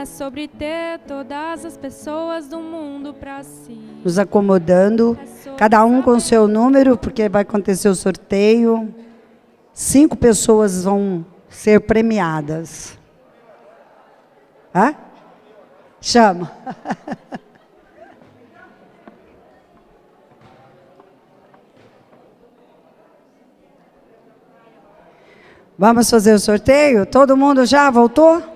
é sobre ter todas as pessoas do mundo para si. Nos acomodando, cada um com o seu número, porque vai acontecer o sorteio. 5 pessoas vão ser premiadas. Hã? Chama. Vamos fazer o sorteio? Todo mundo já voltou?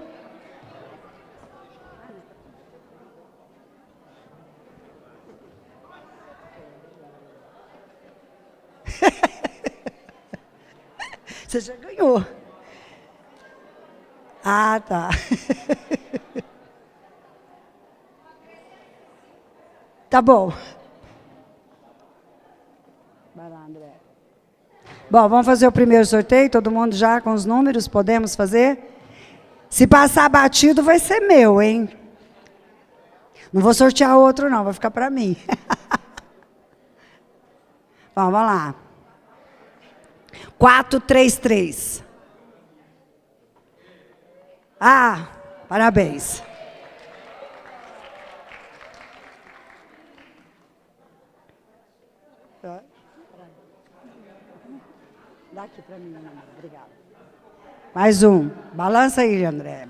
Você já ganhou. Ah, tá. Tá bom. Vai lá, André. Bom, vamos fazer o primeiro sorteio, todo mundo já com os números, podemos fazer? Se passar batido, vai ser meu, hein? Não vou sortear outro, não, vai ficar para mim. Bom, vamos lá. 433. Ah, parabéns. Dá aqui para mim, obrigada. Mais um. Balança aí, André.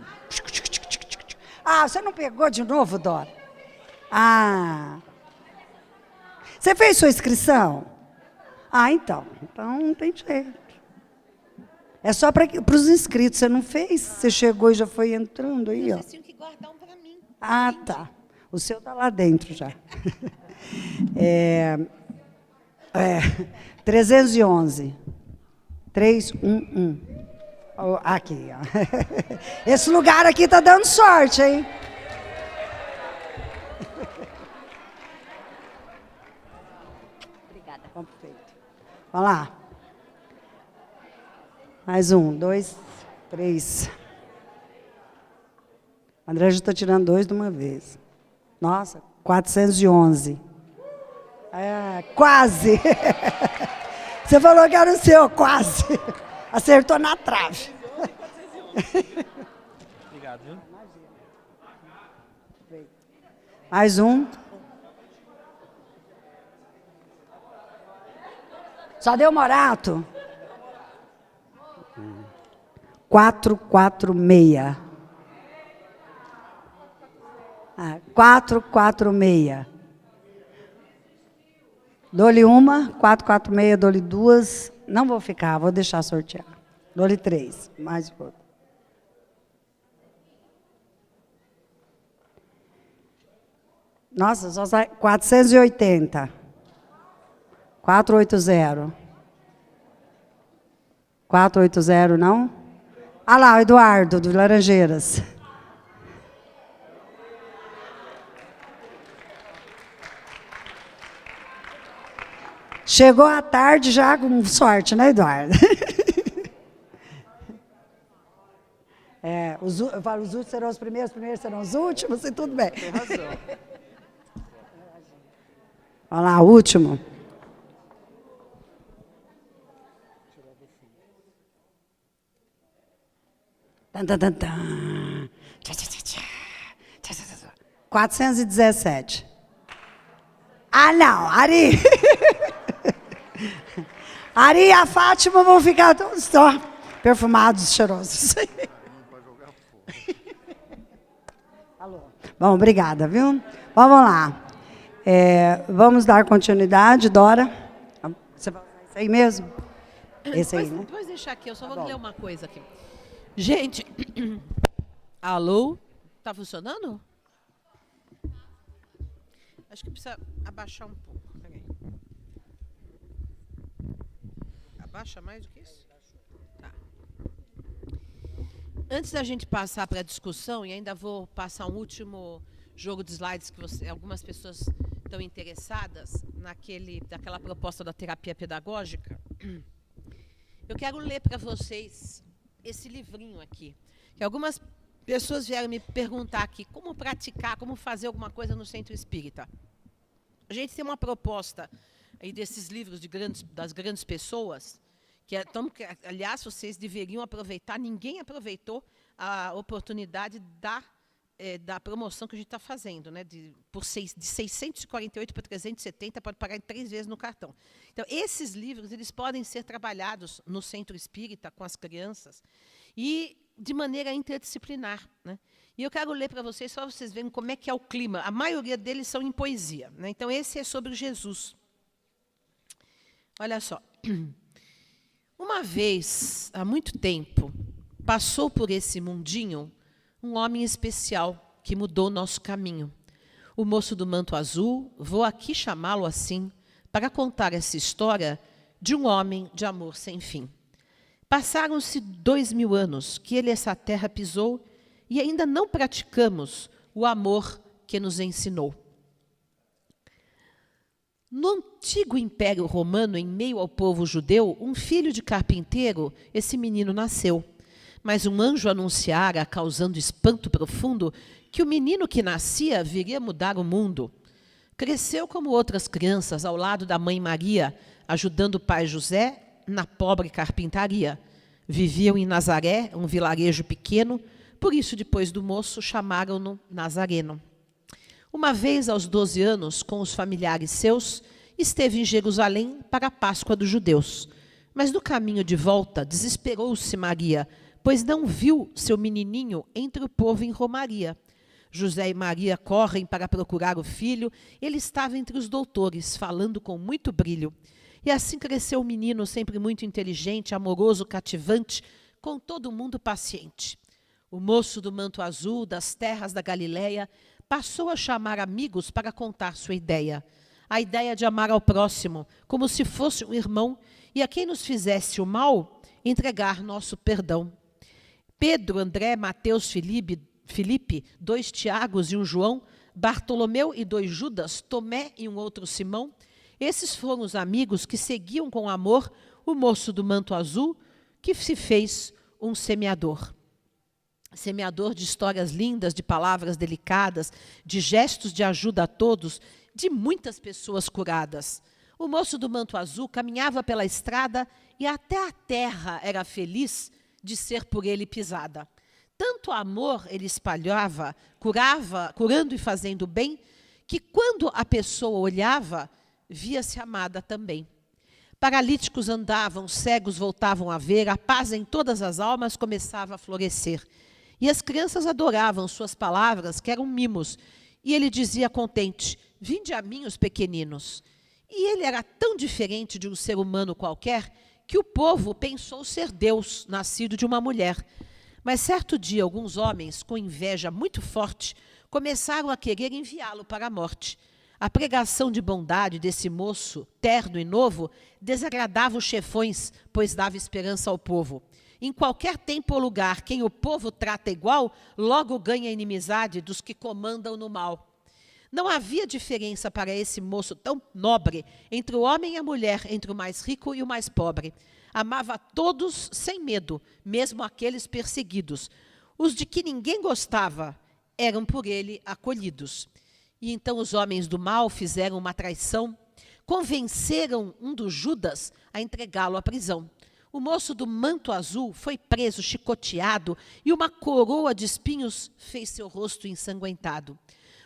Ah, você não pegou de novo, Dora? Ah. Você fez sua inscrição? Ah, então. Então não tem jeito. É só para os inscritos. Você não fez? Você chegou e já foi entrando aí, ó. Vocês tinham que guardar um para mim. Ah, tá. O seu tá lá dentro já. 311. 311. Oh, aqui, ó. Esse lugar aqui tá dando sorte, hein? Obrigada. Perfeito. Vamos lá. Mais 1, 2, 3. André já está tirando 2 de uma vez. Nossa, 411. É, quase. Você falou que era o seu, quase. Acertou na trave. Obrigado, viu? Mais um. Só deu Morato? 446. 446. Dou-lhe uma, 446, dou-lhe 2. Não vou ficar, vou deixar sortear. Dou-lhe 3, mais pouco. Nossa, só sai 480. 480. 480, não? Ah lá, o Eduardo, do Laranjeiras. Chegou à tarde já com sorte, né, Eduardo? Eu falo, os últimos serão os primeiros serão os últimos, e tudo bem. Tem razão. Olha lá, o último. Tan, tan, tan, tan. 417. Ah, não, Ari. Ari e a Fátima vão ficar só perfumados, cheirosos. Alô. Bom, obrigada, viu? Vamos lá. Vamos dar continuidade, Dora. Você vai usar isso aí mesmo? Esse aí, né? Pode deixar aqui, eu só vou ler uma coisa aqui. Gente, alô? Tá funcionando? Acho que precisa abaixar um pouco. Peraí. Abaixa mais do que isso? Tá. Antes da gente passar para a discussão, e ainda vou passar um último jogo de slides que algumas pessoas estão interessadas daquela proposta da terapia pedagógica. Eu quero ler para vocês esse livrinho aqui, que algumas pessoas vieram me perguntar aqui como praticar, como fazer alguma coisa no centro espírita. A gente tem uma proposta aí desses livros das grandes pessoas, que aliás, vocês deveriam aproveitar, ninguém aproveitou a oportunidade da da promoção que a gente está fazendo, né? De 648 para 370, pode pagar em 3 vezes no cartão. Então, esses livros eles podem ser trabalhados no centro espírita com as crianças e de maneira interdisciplinar, né? E eu quero ler para vocês, só vocês verem como é que é o clima. A maioria deles são em poesia, né? Então, esse é sobre Jesus. Olha só. Uma vez, há muito tempo, passou por esse mundinho um homem especial que mudou nosso caminho. O moço do manto azul, vou aqui chamá-lo assim, para contar essa história de um homem de amor sem fim. Passaram-se 2000 anos que ele essa terra pisou e ainda não praticamos o amor que nos ensinou. No antigo Império Romano, em meio ao povo judeu, um filho de carpinteiro, esse menino nasceu. Mas um anjo anunciara, causando espanto profundo, que o menino que nascia viria mudar o mundo. Cresceu como outras crianças, ao lado da mãe Maria, ajudando o pai José na pobre carpintaria. Viviam em Nazaré, um vilarejo pequeno, por isso, depois do moço, chamaram-no Nazareno. Uma vez, aos 12 anos, com os familiares seus, esteve em Jerusalém para a Páscoa dos judeus. Mas no caminho de volta, desesperou-se Maria, pois não viu seu menininho entre o povo em romaria. José e Maria correm para procurar o filho. Ele estava entre os doutores, falando com muito brilho. E assim cresceu o menino, sempre muito inteligente, amoroso, cativante, com todo mundo paciente. O moço do manto azul, das terras da Galileia, passou a chamar amigos para contar sua ideia. A ideia de amar ao próximo, como se fosse um irmão, e a quem nos fizesse o mal, entregar nosso perdão. Pedro, André, Mateus, Filipe, 2 Tiagos e um João, Bartolomeu e 2 Judas, Tomé e um outro Simão, esses foram os amigos que seguiam com amor o moço do manto azul, que se fez um semeador. Semeador de histórias lindas, de palavras delicadas, de gestos de ajuda a todos, de muitas pessoas curadas. O moço do manto azul caminhava pela estrada e até a terra era feliz de ser por ele pisada. Tanto amor ele espalhava, curando e fazendo bem, que quando a pessoa olhava, via-se amada também. Paralíticos andavam, cegos voltavam a ver, a paz em todas as almas começava a florescer. E as crianças adoravam suas palavras, que eram mimos, e ele dizia contente, vinde a mim os pequeninos. E ele era tão diferente de um ser humano qualquer, que o povo pensou ser Deus, nascido de uma mulher. Mas certo dia, alguns homens, com inveja muito forte, começaram a querer enviá-lo para a morte. A pregação de bondade desse moço, terno e novo, desagradava os chefões, pois dava esperança ao povo. Em qualquer tempo ou lugar, quem o povo trata igual, logo ganha a inimizade dos que comandam no mal. Não havia diferença para esse moço tão nobre entre o homem e a mulher, entre o mais rico e o mais pobre. Amava a todos sem medo, mesmo aqueles perseguidos. Os de que ninguém gostava eram por ele acolhidos. E então os homens do mal fizeram uma traição, convenceram um dos Judas a entregá-lo à prisão. O moço do manto azul foi preso, chicoteado, e uma coroa de espinhos fez seu rosto ensanguentado.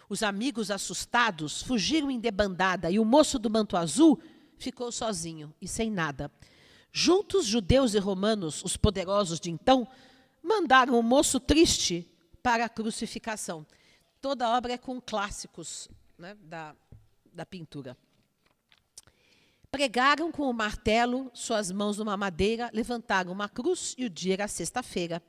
Os amigos, assustados, fugiram em debandada, e o moço do manto azul ficou sozinho e sem nada. Juntos, judeus e romanos, os poderosos de então, mandaram o moço triste para a crucificação. Toda a obra é com clássicos, né, da pintura. Pregaram com o martelo, suas mãos numa madeira, levantaram uma cruz e o dia era sexta-feira.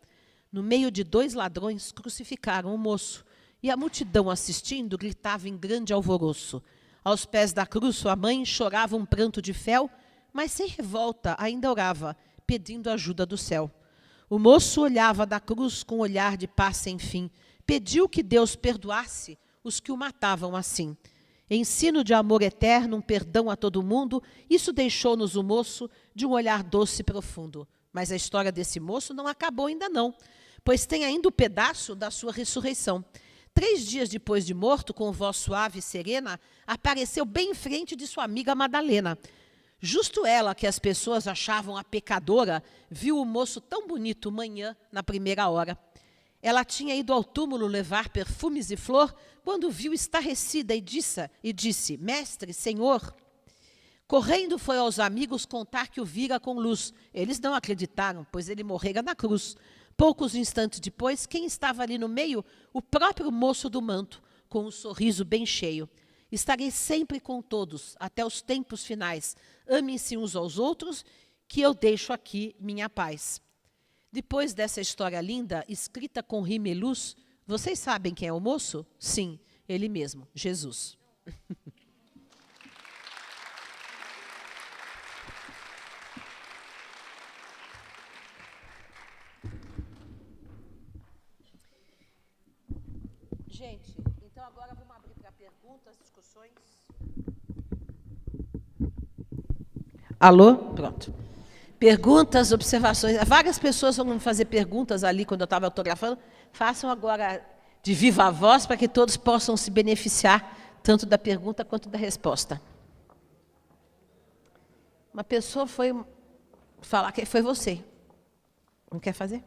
No meio de 2 ladrões, crucificaram o moço. E a multidão assistindo gritava em grande alvoroço. Aos pés da cruz, sua mãe chorava um pranto de fel, mas sem revolta ainda orava, pedindo ajuda do céu. O moço olhava da cruz com um olhar de paz sem fim. Pediu que Deus perdoasse os que o matavam assim. Ensino de amor eterno, um perdão a todo mundo, isso deixou-nos o moço de um olhar doce e profundo. Mas a história desse moço não acabou ainda não, pois tem ainda o pedaço da sua ressurreição. 3 dias depois de morto, com voz suave e serena, apareceu bem em frente de sua amiga Madalena. Justo ela, que as pessoas achavam a pecadora, viu o moço tão bonito manhã, na primeira hora. Ela tinha ido ao túmulo levar perfumes e flor, quando viu estarrecida e disse, Mestre, Senhor. Correndo foi aos amigos contar que o vira com luz. Eles não acreditaram, pois ele morrera na cruz. Poucos instantes depois, quem estava ali no meio? O próprio moço do manto, com um sorriso bem cheio. Estarei sempre com todos, até os tempos finais. Amem-se uns aos outros, que eu deixo aqui minha paz. Depois dessa história linda, escrita com rima e luz, vocês sabem quem é o moço? Sim, ele mesmo, Jesus. Gente, então agora vamos abrir para perguntas, discussões. Alô? Pronto. Perguntas, observações. Várias pessoas vão fazer perguntas ali quando eu estava autografando. Façam agora de viva voz para que todos possam se beneficiar tanto da pergunta quanto da resposta. Uma pessoa foi falar que foi você. Não quer fazer?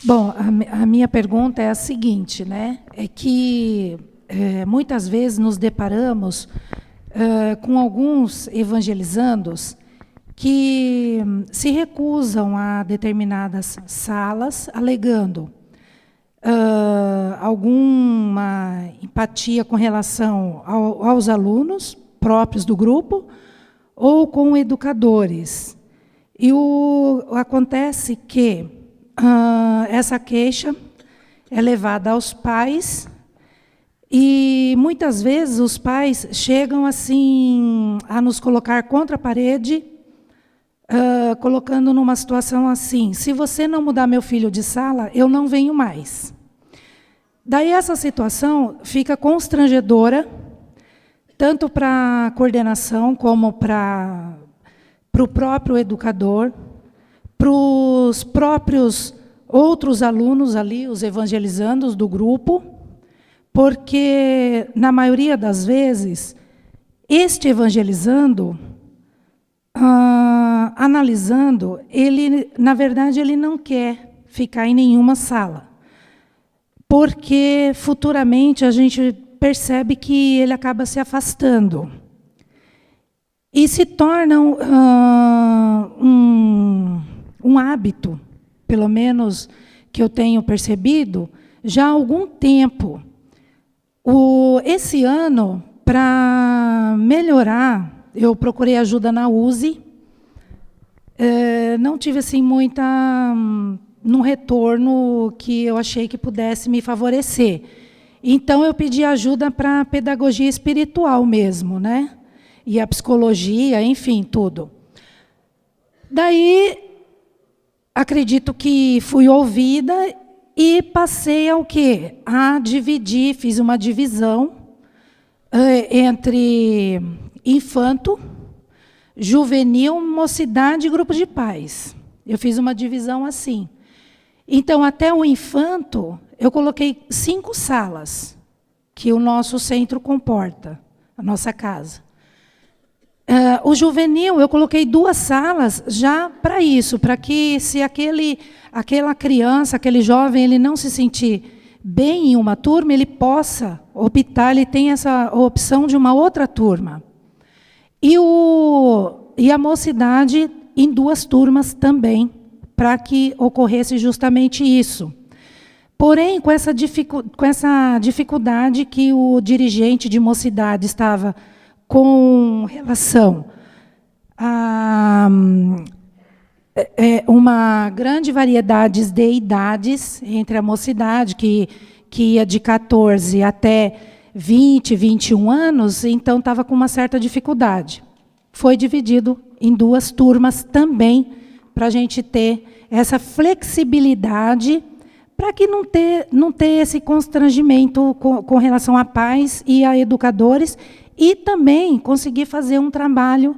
Bom, a minha pergunta é a seguinte, né? É que muitas vezes nos deparamos com alguns evangelizandos que se recusam a determinadas salas, alegando alguma empatia com relação aos alunos próprios do grupo ou com educadores. E acontece que essa queixa é levada aos pais e muitas vezes os pais chegam assim a nos colocar contra a parede, colocando numa situação assim: se você não mudar meu filho de sala, eu não venho mais. Daí essa situação fica constrangedora, tanto para a coordenação como para o próprio educador, para os próprios outros alunos ali, os evangelizandos do grupo, porque, na maioria das vezes, este evangelizando, analisando, ele, na verdade, ele não quer ficar em nenhuma sala, porque futuramente a gente percebe que ele acaba se afastando e se torna um hábito, pelo menos que eu tenho percebido, já há algum tempo. Esse ano, para melhorar, eu procurei ajuda na USE, não tive assim num retorno que eu achei que pudesse me favorecer. Então, eu pedi ajuda para a pedagogia espiritual mesmo, né? E a psicologia, enfim, tudo. Daí, acredito que fui ouvida e passei ao quê? A dividir, fiz uma divisão entre infanto, juvenil, mocidade e grupo de pais. Eu fiz uma divisão assim. Então, até o infanto, eu coloquei 5 salas que o nosso centro comporta, a nossa casa. O juvenil, eu coloquei 2 salas já para isso, para que se aquela criança, aquele jovem, ele não se sentir bem em uma turma, ele possa optar, ele tem essa opção de uma outra turma. E a mocidade em 2 turmas também, para que ocorresse justamente isso. Porém, com essa dificuldade que o dirigente de mocidade estava com relação a uma grande variedade de idades entre a mocidade, que ia de 14 até 20, 21 anos, então estava com uma certa dificuldade. Foi dividido em 2 turmas também, para a gente ter essa flexibilidade, para que não ter esse constrangimento com relação a pais e a educadores, e também conseguir fazer um trabalho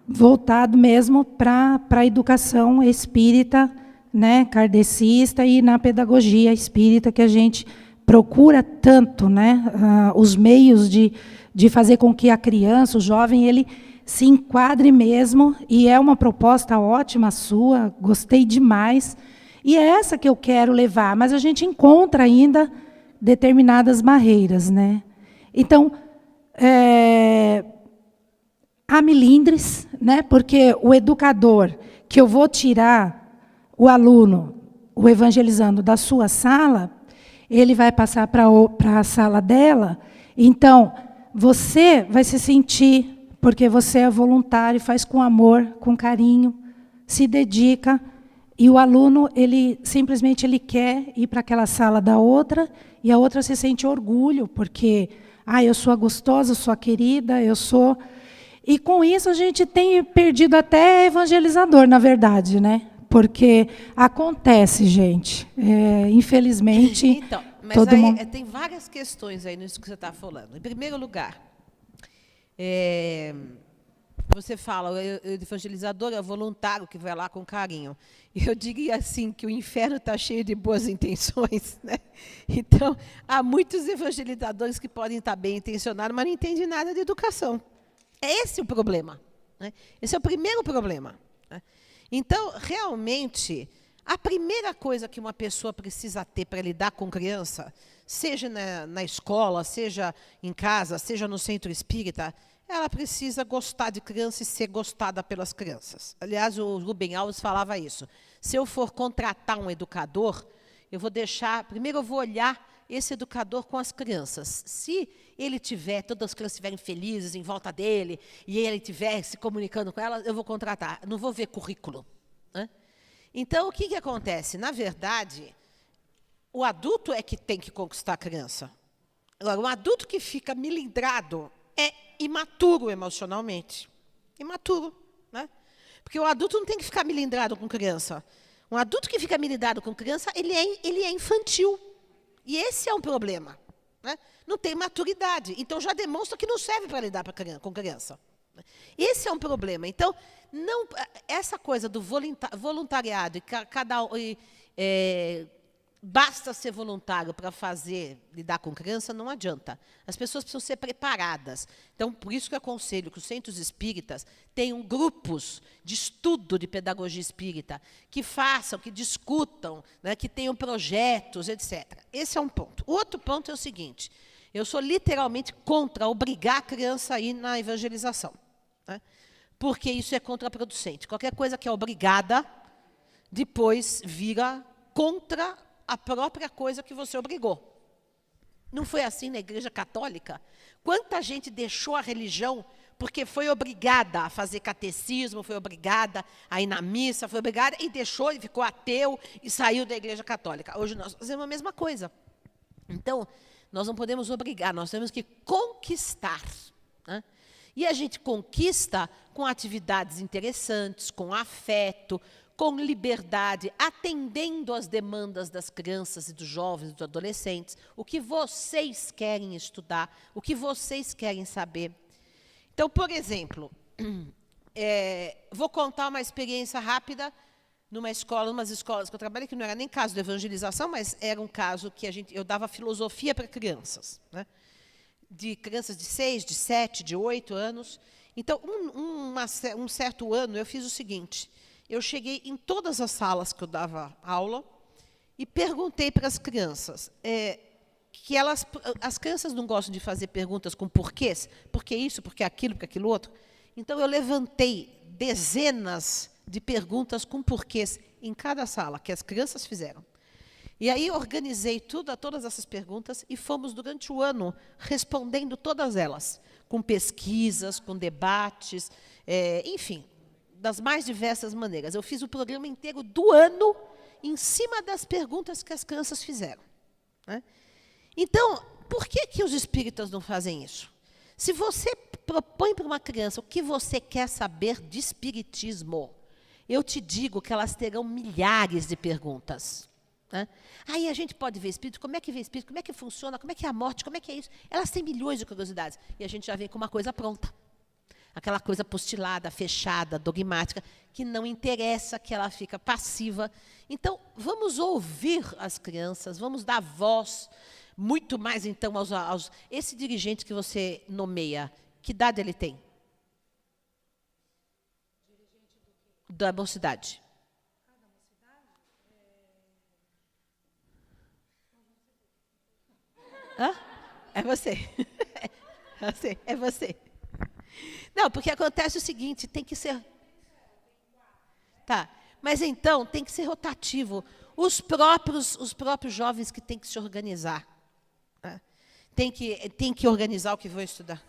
voltado mesmo para a educação espírita, né, kardecista, e na pedagogia espírita, que a gente procura tanto, né, os meios de de fazer com que a criança, o jovem, ele se enquadre mesmo, e é uma proposta ótima sua, gostei demais, e é essa que eu quero levar, mas a gente encontra ainda determinadas barreiras, né? Então, há melindres, né? Porque o educador, que eu vou tirar o aluno, o evangelizando da sua sala, ele vai passar para a sala dela, então, você vai se sentir, porque você é voluntário, faz com amor, com carinho, se dedica, e o aluno, ele simplesmente ele quer ir para aquela sala da outra, e a outra se sente orgulho, porque eu sou a gostosa, eu sou a querida, eu sou... E com isso a gente tem perdido até evangelizador, na verdade, né? Porque acontece, gente. Infelizmente, então, mas todo aí, mundo... tem várias questões aí nisso que você está falando. Em primeiro lugar, você fala, o evangelizador é o voluntário que vai lá com carinho. Eu diria assim, que o inferno está cheio de boas intenções, né? Então, há muitos evangelizadores que podem estar bem intencionados, mas não entendem nada de educação. É esse o problema, né? Esse é o primeiro problema, né? Então, realmente, a primeira coisa que uma pessoa precisa ter para lidar com criança, seja na escola, seja em casa, seja no centro espírita, ela precisa gostar de criança e ser gostada pelas crianças. Aliás, o Rubem Alves falava isso. Se eu for contratar um educador, eu vou deixar... Primeiro eu vou olhar esse educador com as crianças. Se ele tiver, todas as crianças estiverem felizes em volta dele, e ele estiver se comunicando com elas, eu vou contratar. Não vou ver currículo, né? Então, o que acontece? Na verdade, o adulto é que tem que conquistar a criança. Agora, um adulto que fica milindrado é imaturo emocionalmente. Imaturo, né? Porque o adulto não tem que ficar milindrado com criança. Um adulto que fica milindrado com criança, ele é infantil. E esse é um problema, né? Não tem maturidade. Então, já demonstra que não serve para lidar com criança. Esse é um problema. Então, essa coisa do voluntariado, basta ser voluntário para lidar com criança, não adianta. As pessoas precisam ser preparadas. Então, por isso que eu aconselho que os centros espíritas tenham grupos de estudo de pedagogia espírita, que façam, que discutam, né, que tenham projetos, etc. Esse é um ponto. O outro ponto é o seguinte: eu sou literalmente contra obrigar a criança a ir na evangelização, né? Porque isso é contraproducente. Qualquer coisa que é obrigada, depois vira contra a própria coisa que você obrigou. Não foi assim na Igreja Católica? Quanta gente deixou a religião porque foi obrigada a fazer catecismo, foi obrigada a ir na missa, foi obrigada e deixou e ficou ateu e saiu da Igreja Católica. Hoje nós fazemos a mesma coisa. Então, nós não podemos obrigar, nós temos que conquistar, né? E a gente conquista com atividades interessantes, com afeto, com liberdade, atendendo às demandas das crianças e dos jovens e dos adolescentes, o que vocês querem estudar, o que vocês querem saber. Então, por exemplo, vou contar uma experiência rápida umas escolas que eu trabalhei, que não era nem caso de evangelização, mas era um caso que eu dava filosofia para crianças, né? De crianças de 6, de 7, de 8 anos. Então, um certo ano, eu fiz o seguinte: eu cheguei em todas as salas que eu dava aula e perguntei para as crianças, as crianças não gostam de fazer perguntas com porquês, por que isso, por que aquilo outro. Então, eu levantei dezenas de perguntas com porquês em cada sala, que as crianças fizeram. E aí organizei todas essas perguntas e fomos, durante o ano, respondendo todas elas, com pesquisas, com debates, enfim, das mais diversas maneiras. Eu fiz o programa inteiro do ano em cima das perguntas que as crianças fizeram, né? Então, por que os espíritas não fazem isso? Se você propõe para uma criança o que você quer saber de espiritismo, eu te digo que elas terão milhares de perguntas, né? Aí a gente pode ver espírito, como é que vê espírito, como é que funciona, como é que é a morte, como é que é isso? Elas têm milhões de curiosidades. E a gente já vem com uma coisa pronta. Aquela coisa postilada, fechada, dogmática, que não interessa, que ela fica passiva. Então, vamos ouvir as crianças, vamos dar voz, Muito mais, então, esse dirigente que você nomeia, que idade ele tem? Da mocidade. Hã? É você. É você. Não, porque acontece o seguinte, tem que ser... Tá, mas então tem que ser rotativo. Os próprios jovens que têm que se organizar. Né? Tem que organizar o que vão estudar.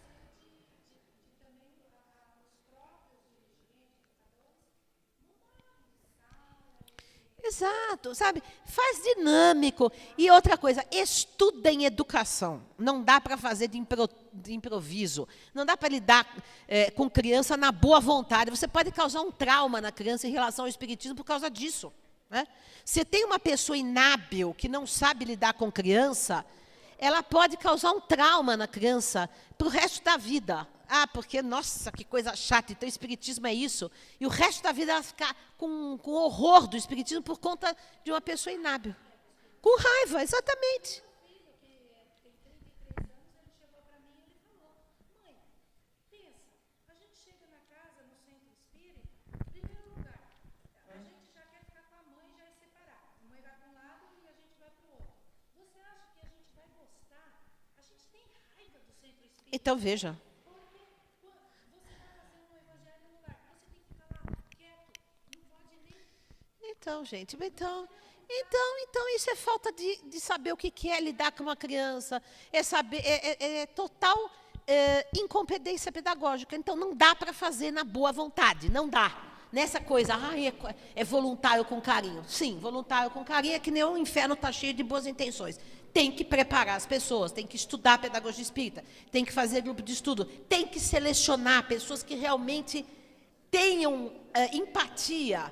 Exato, sabe? Faz dinâmico. E outra coisa, estuda em educação. Não dá para fazer de improviso. Não dá para lidar com criança na boa vontade. Você pode causar um trauma na criança em relação ao espiritismo por causa disso. Né? Se tem uma pessoa inábil que não sabe lidar com criança, ela pode causar um trauma na criança para o resto da vida. Ah, porque, nossa, que coisa chata, então o espiritismo é isso. E o resto da vida ela ficar com horror do espiritismo por conta de uma pessoa inábil. Com raiva, exatamente. Então, veja. Então, gente, então isso é falta de saber o que é lidar com uma criança, é total incompetência pedagógica. Então, não dá para fazer na boa vontade, não dá. Nessa coisa, é voluntário com carinho. Sim, voluntário com carinho é que nem o inferno está cheio de boas intenções. Tem que preparar as pessoas, tem que estudar pedagogia espírita, tem que fazer grupo de estudo, tem que selecionar pessoas que realmente tenham empatia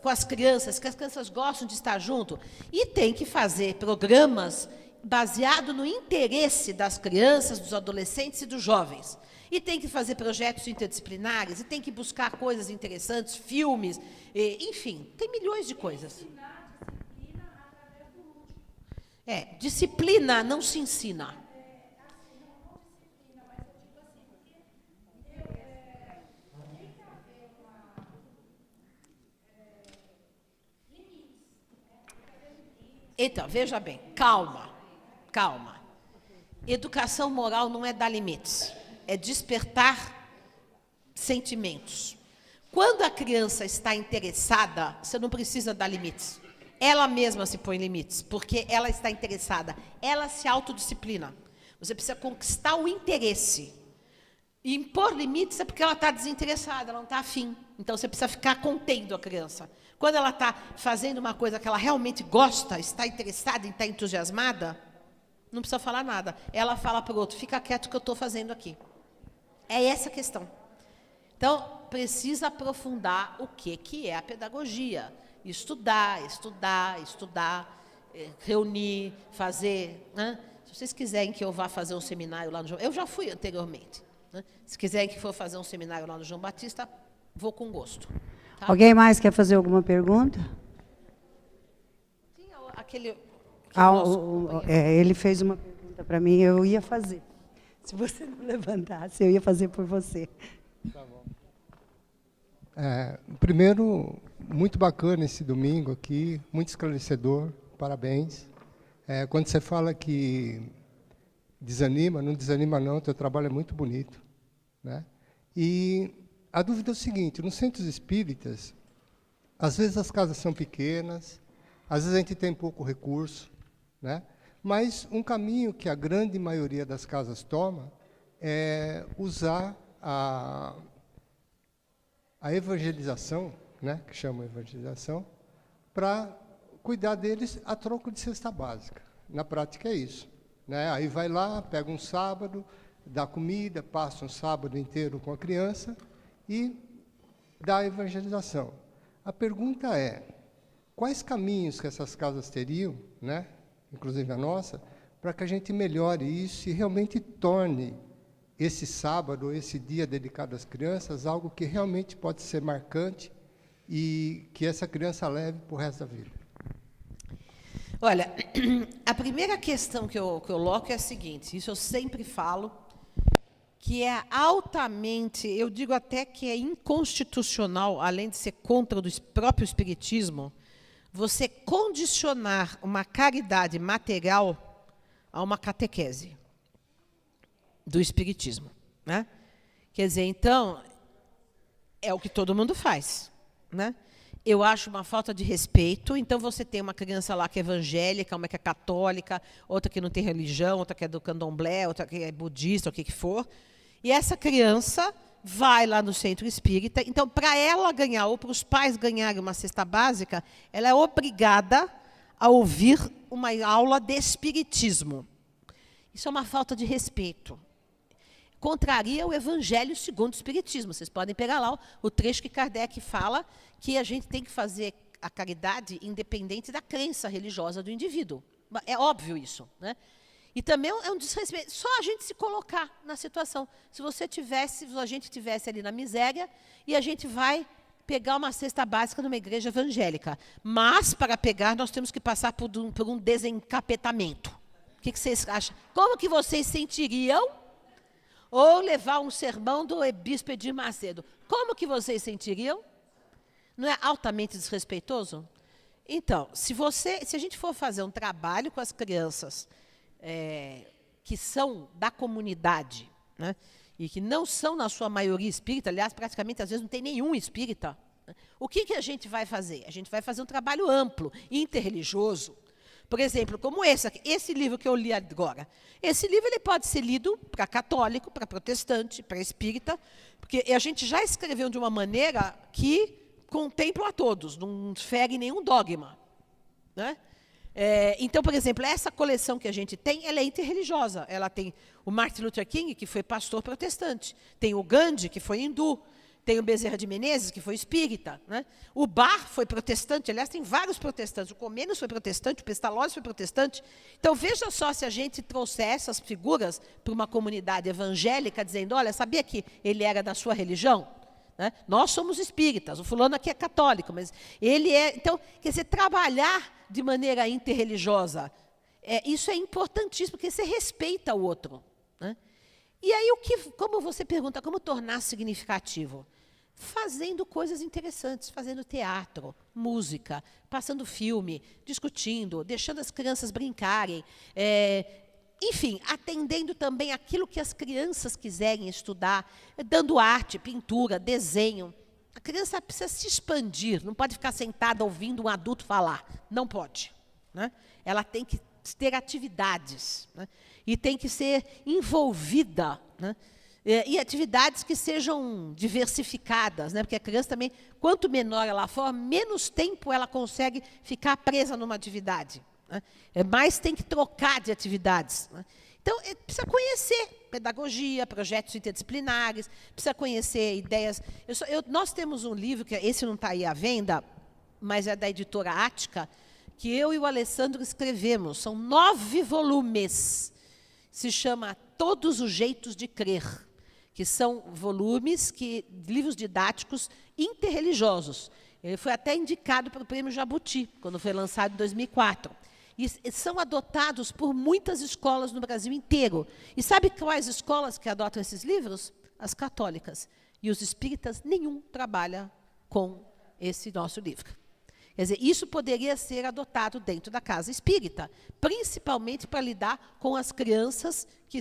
com as crianças, que as crianças gostam de estar junto, e tem que fazer programas baseados no interesse das crianças, dos adolescentes e dos jovens. E tem que fazer projetos interdisciplinares, e tem que buscar coisas interessantes, filmes, enfim, tem milhões de coisas. Disciplina não se ensina. Então, veja bem, calma. Educação moral não é dar limites, é despertar sentimentos. Quando a criança está interessada, você não precisa dar limites. Ela mesma se põe limites, porque ela está interessada. Ela se autodisciplina. Você precisa conquistar o interesse. E impor limites é porque ela está desinteressada, ela não está afim. Então, você precisa ficar contendo a criança. Quando ela está fazendo uma coisa que ela realmente gosta, está interessada, está entusiasmada, não precisa falar nada. Ela fala para o outro, fica quieto que eu estou fazendo aqui. É essa a questão. Então, precisa aprofundar o que é a pedagogia. Estudar, reunir, fazer. Né? Se vocês quiserem que eu vá fazer um seminário lá no João... Eu já fui anteriormente. Né? Se quiserem que for fazer um seminário lá no João Batista, vou com gosto. Tá? Alguém mais quer fazer alguma pergunta? Tinha aquele ele fez uma pergunta para mim, eu ia fazer. Se você não levantasse, eu ia fazer por você. Tá bom. Primeiro, muito bacana esse domingo aqui, muito esclarecedor, parabéns. Quando você fala que desanima, não desanima não, teu trabalho é muito bonito. Né? E a dúvida é o seguinte, nos centros espíritas, às vezes as casas são pequenas, às vezes a gente tem pouco recurso, né? Mas um caminho que a grande maioria das casas toma é usar a evangelização, né, que chama evangelização, para cuidar deles a troco de cesta básica. Na prática é isso. Né? Aí vai lá, pega um sábado, dá comida, passa um sábado inteiro com a criança e dá a evangelização. A pergunta é, quais caminhos que essas casas teriam, né, inclusive a nossa, para que a gente melhore isso e realmente torne esse sábado, esse dia dedicado às crianças, algo que realmente pode ser marcante e que essa criança leve para o resto da vida? Olha, a primeira questão que eu coloco é a seguinte, isso eu sempre falo, que é altamente, eu digo até que é inconstitucional, além de ser contra o próprio espiritismo, você condicionar uma caridade material a uma catequese do espiritismo, né? Quer dizer, então, é o que todo mundo faz, né? Eu acho uma falta de respeito. Então, você tem uma criança lá que é evangélica, uma que é católica, outra que não tem religião, outra que é do candomblé, outra que é budista, o que for. E essa criança vai lá no centro espírita. Então, para ela ganhar, ou para os pais ganharem uma cesta básica, ela é obrigada a ouvir uma aula de espiritismo. Isso é uma falta de respeito. Contraria o Evangelho segundo o Espiritismo. Vocês podem pegar lá o trecho que Kardec fala que a gente tem que fazer a caridade independente da crença religiosa do indivíduo. É óbvio isso, né? E também é um desrespeito. Só a gente se colocar na situação. Se a gente tivesse ali na miséria e a gente vai pegar uma cesta básica numa igreja evangélica. Mas, para pegar, nós temos que passar por um desencapetamento. O que vocês acham? Como que vocês sentiriam? Ou levar um sermão do Bispo Edir Macedo. Como que vocês sentiriam? Não é altamente desrespeitoso? Então, se a gente for fazer um trabalho com as crianças que são da comunidade, né, e que não são, na sua maioria, espírita, aliás, praticamente, às vezes, não tem nenhum espírita, né, o que a gente vai fazer? A gente vai fazer um trabalho amplo, interreligioso. Por exemplo, como esse livro que eu li agora. Esse livro ele pode ser lido para católico, para protestante, para espírita, porque a gente já escreveu de uma maneira que contempla a todos, não fere nenhum dogma, né? Então, por exemplo, essa coleção que a gente tem, ela é interreligiosa. Ela tem o Martin Luther King, que foi pastor protestante, tem o Gandhi, que foi hindu, tem o Bezerra de Menezes, que foi espírita, né? O Bar foi protestante, aliás, tem vários protestantes. O Comênios foi protestante, o Pestalozzi foi protestante. Então, veja só se a gente trouxer essas figuras para uma comunidade evangélica, dizendo, olha, sabia que ele era da sua religião? Né? Nós somos espíritas, o fulano aqui é católico, mas ele é... Então, quer dizer, trabalhar de maneira interreligiosa, isso é importantíssimo, porque você respeita o outro, né? E aí, como você pergunta, como tornar significativo? Fazendo coisas interessantes, fazendo teatro, música, passando filme, discutindo, deixando as crianças brincarem, enfim, atendendo também aquilo que as crianças quiserem estudar, dando arte, pintura, desenho. A criança precisa se expandir, não pode ficar sentada ouvindo um adulto falar, não pode, né? Ela tem que ter atividades, né? E tem que ser envolvida, né? E atividades que sejam diversificadas, né? Porque a criança também, quanto menor ela for, menos tempo ela consegue ficar presa numa atividade, né? Mais tem que trocar de atividades, né? Então, precisa conhecer pedagogia, projetos interdisciplinares, precisa conhecer ideias. Nós temos um livro, que esse não está aí à venda, mas é da editora Ática, que eu e o Alessandro escrevemos. São 9 volumes. Se chama Todos os Jeitos de Crer, que são volumes, livros didáticos interreligiosos. Ele foi até indicado para o Prêmio Jabuti, quando foi lançado em 2004. E são adotados por muitas escolas no Brasil inteiro. E sabe quais escolas que adotam esses livros? As católicas. E os espíritas, nenhum trabalha com esse nosso livro. Quer dizer, isso poderia ser adotado dentro da casa espírita, principalmente para lidar com as crianças que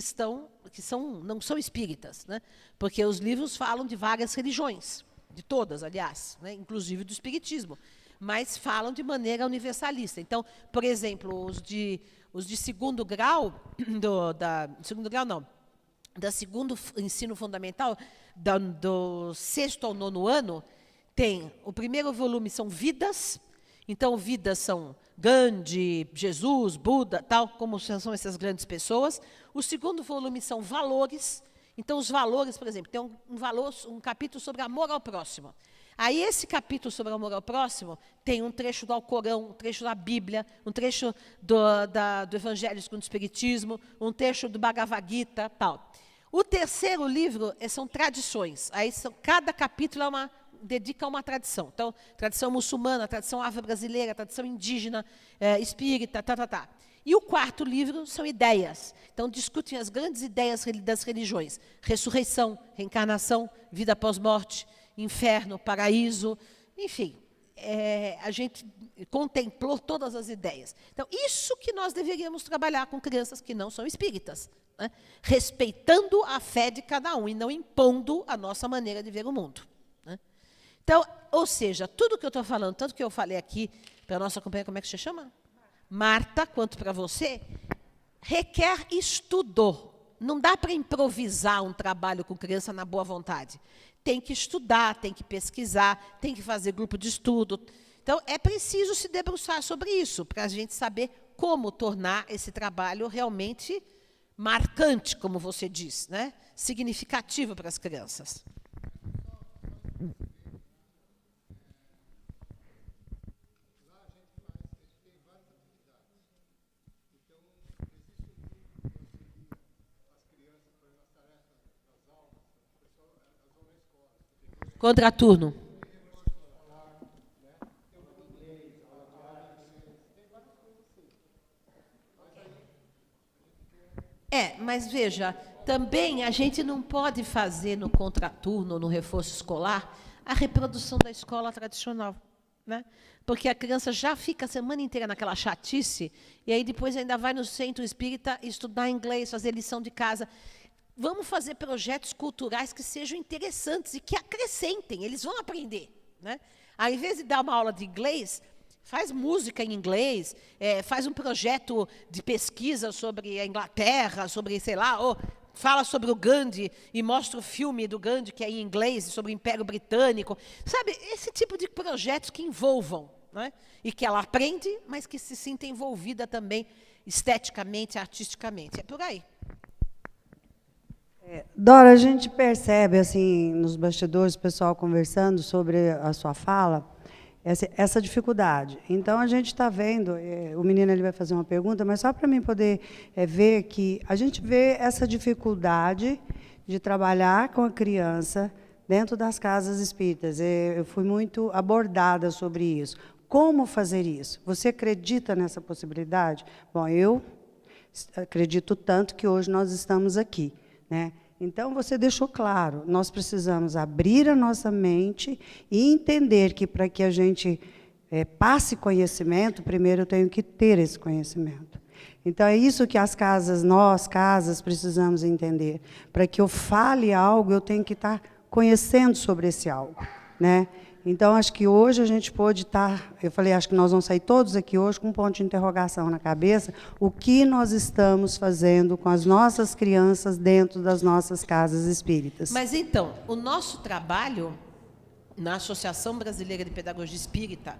não são espíritas, né? Porque os livros falam de várias religiões, de todas, aliás, né? Inclusive do espiritismo, mas falam de maneira universalista. Então, por exemplo, os de segundo grau, da segundo ensino fundamental, do 6º ao 9º ano, tem, o primeiro volume são vidas. Então, vidas são Gandhi, Jesus, Buda, tal, como são essas grandes pessoas. O segundo volume são valores. Então, os valores, por exemplo, tem um capítulo sobre amor ao próximo. Aí, esse capítulo sobre amor ao próximo tem um trecho do Alcorão, um trecho da Bíblia, um trecho do Evangelho segundo o Espiritismo, um trecho do Bhagavad Gita, tal. O terceiro livro são tradições. Aí, cada capítulo é dedica a uma tradição. Então, tradição muçulmana, tradição afro-brasileira, tradição indígena, espírita, tá. E o quarto livro são ideias. Então, discutem as grandes ideias das religiões. Ressurreição, reencarnação, vida pós-morte, inferno, paraíso, enfim. A gente contemplou todas as ideias. Então, isso que nós deveríamos trabalhar com crianças que não são espíritas, né? Respeitando a fé de cada um e não impondo a nossa maneira de ver o mundo, né? Então, ou seja, tudo que eu estou falando, tanto que eu falei aqui para a nossa companheira, como é que se chama? Marta, quanto para você, requer estudo. Não dá para improvisar um trabalho com criança na boa vontade. Tem que estudar, tem que pesquisar, tem que fazer grupo de estudo. Então, é preciso se debruçar sobre isso, para a gente saber como tornar esse trabalho realmente marcante, como você diz, né? Significativo para as crianças. Contraturno. Mas veja, também a gente não pode fazer no contraturno, no reforço escolar, a reprodução da escola tradicional, né? Porque a criança já fica a semana inteira naquela chatice, e aí depois ainda vai no centro espírita estudar inglês, fazer lição de casa. Vamos fazer projetos culturais que sejam interessantes e que acrescentem, eles vão aprender, né? Ao invés de dar uma aula de inglês, faz música em inglês, faz um projeto de pesquisa sobre a Inglaterra, sobre, sei lá, ou fala sobre o Gandhi e mostra o filme do Gandhi, que é em inglês, sobre o Império Britânico. Sabe, esse tipo de projetos que envolvam, né? E que ela aprende, mas que se sinta envolvida também esteticamente, artisticamente. É por aí. Dora, a gente percebe, assim, nos bastidores, o pessoal conversando sobre a sua fala, essa dificuldade. Então, a gente está vendo, o menino ele vai fazer uma pergunta, mas só para mim poder ver que a gente vê essa dificuldade de trabalhar com a criança dentro das casas espíritas. Eu fui muito abordada sobre isso. Como fazer isso? Você acredita nessa possibilidade? Bom, eu acredito tanto que hoje nós estamos aqui, né? Então, você deixou claro, nós precisamos abrir a nossa mente e entender que, para que a gente passe conhecimento, primeiro eu tenho que ter esse conhecimento. Então, é isso que as casas, nós, casas, precisamos entender. Para que eu fale algo, eu tenho que estar conhecendo sobre esse algo, né? Então, acho que hoje a gente pode estar... Eu falei, acho que nós vamos sair todos aqui hoje com um ponto de interrogação na cabeça, o que nós estamos fazendo com as nossas crianças dentro das nossas casas espíritas. Mas, então, o nosso trabalho na Associação Brasileira de Pedagogia Espírita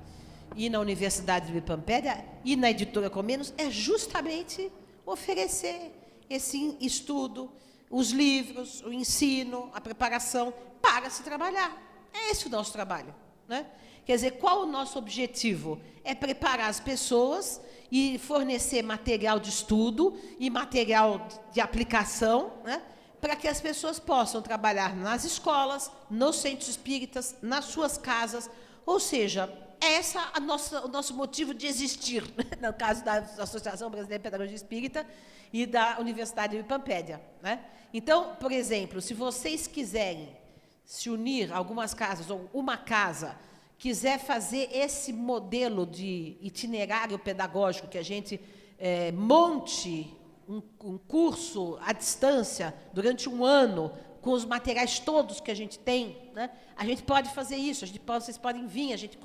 e na Universidade de Pampéria e na Editora Comenos é justamente oferecer esse estudo, os livros, o ensino, a preparação para se trabalhar. É esse o nosso trabalho, né? Quer dizer, qual o nosso objetivo? É preparar as pessoas e fornecer material de estudo e material de aplicação, né? Para que as pessoas possam trabalhar nas escolas, nos centros espíritas, nas suas casas. Ou seja, esse é o nosso motivo de existir, no caso da Associação Brasileira de Pedagogia Espírita e da Universidade de Pampédia, né? Então, por exemplo, se vocês quiserem se unir, algumas casas, ou uma casa, quiser fazer esse modelo de itinerário pedagógico, que a gente monte um curso à distância, durante um ano, com os materiais todos que a gente tem, né? A gente pode fazer isso, vocês podem vir, a gente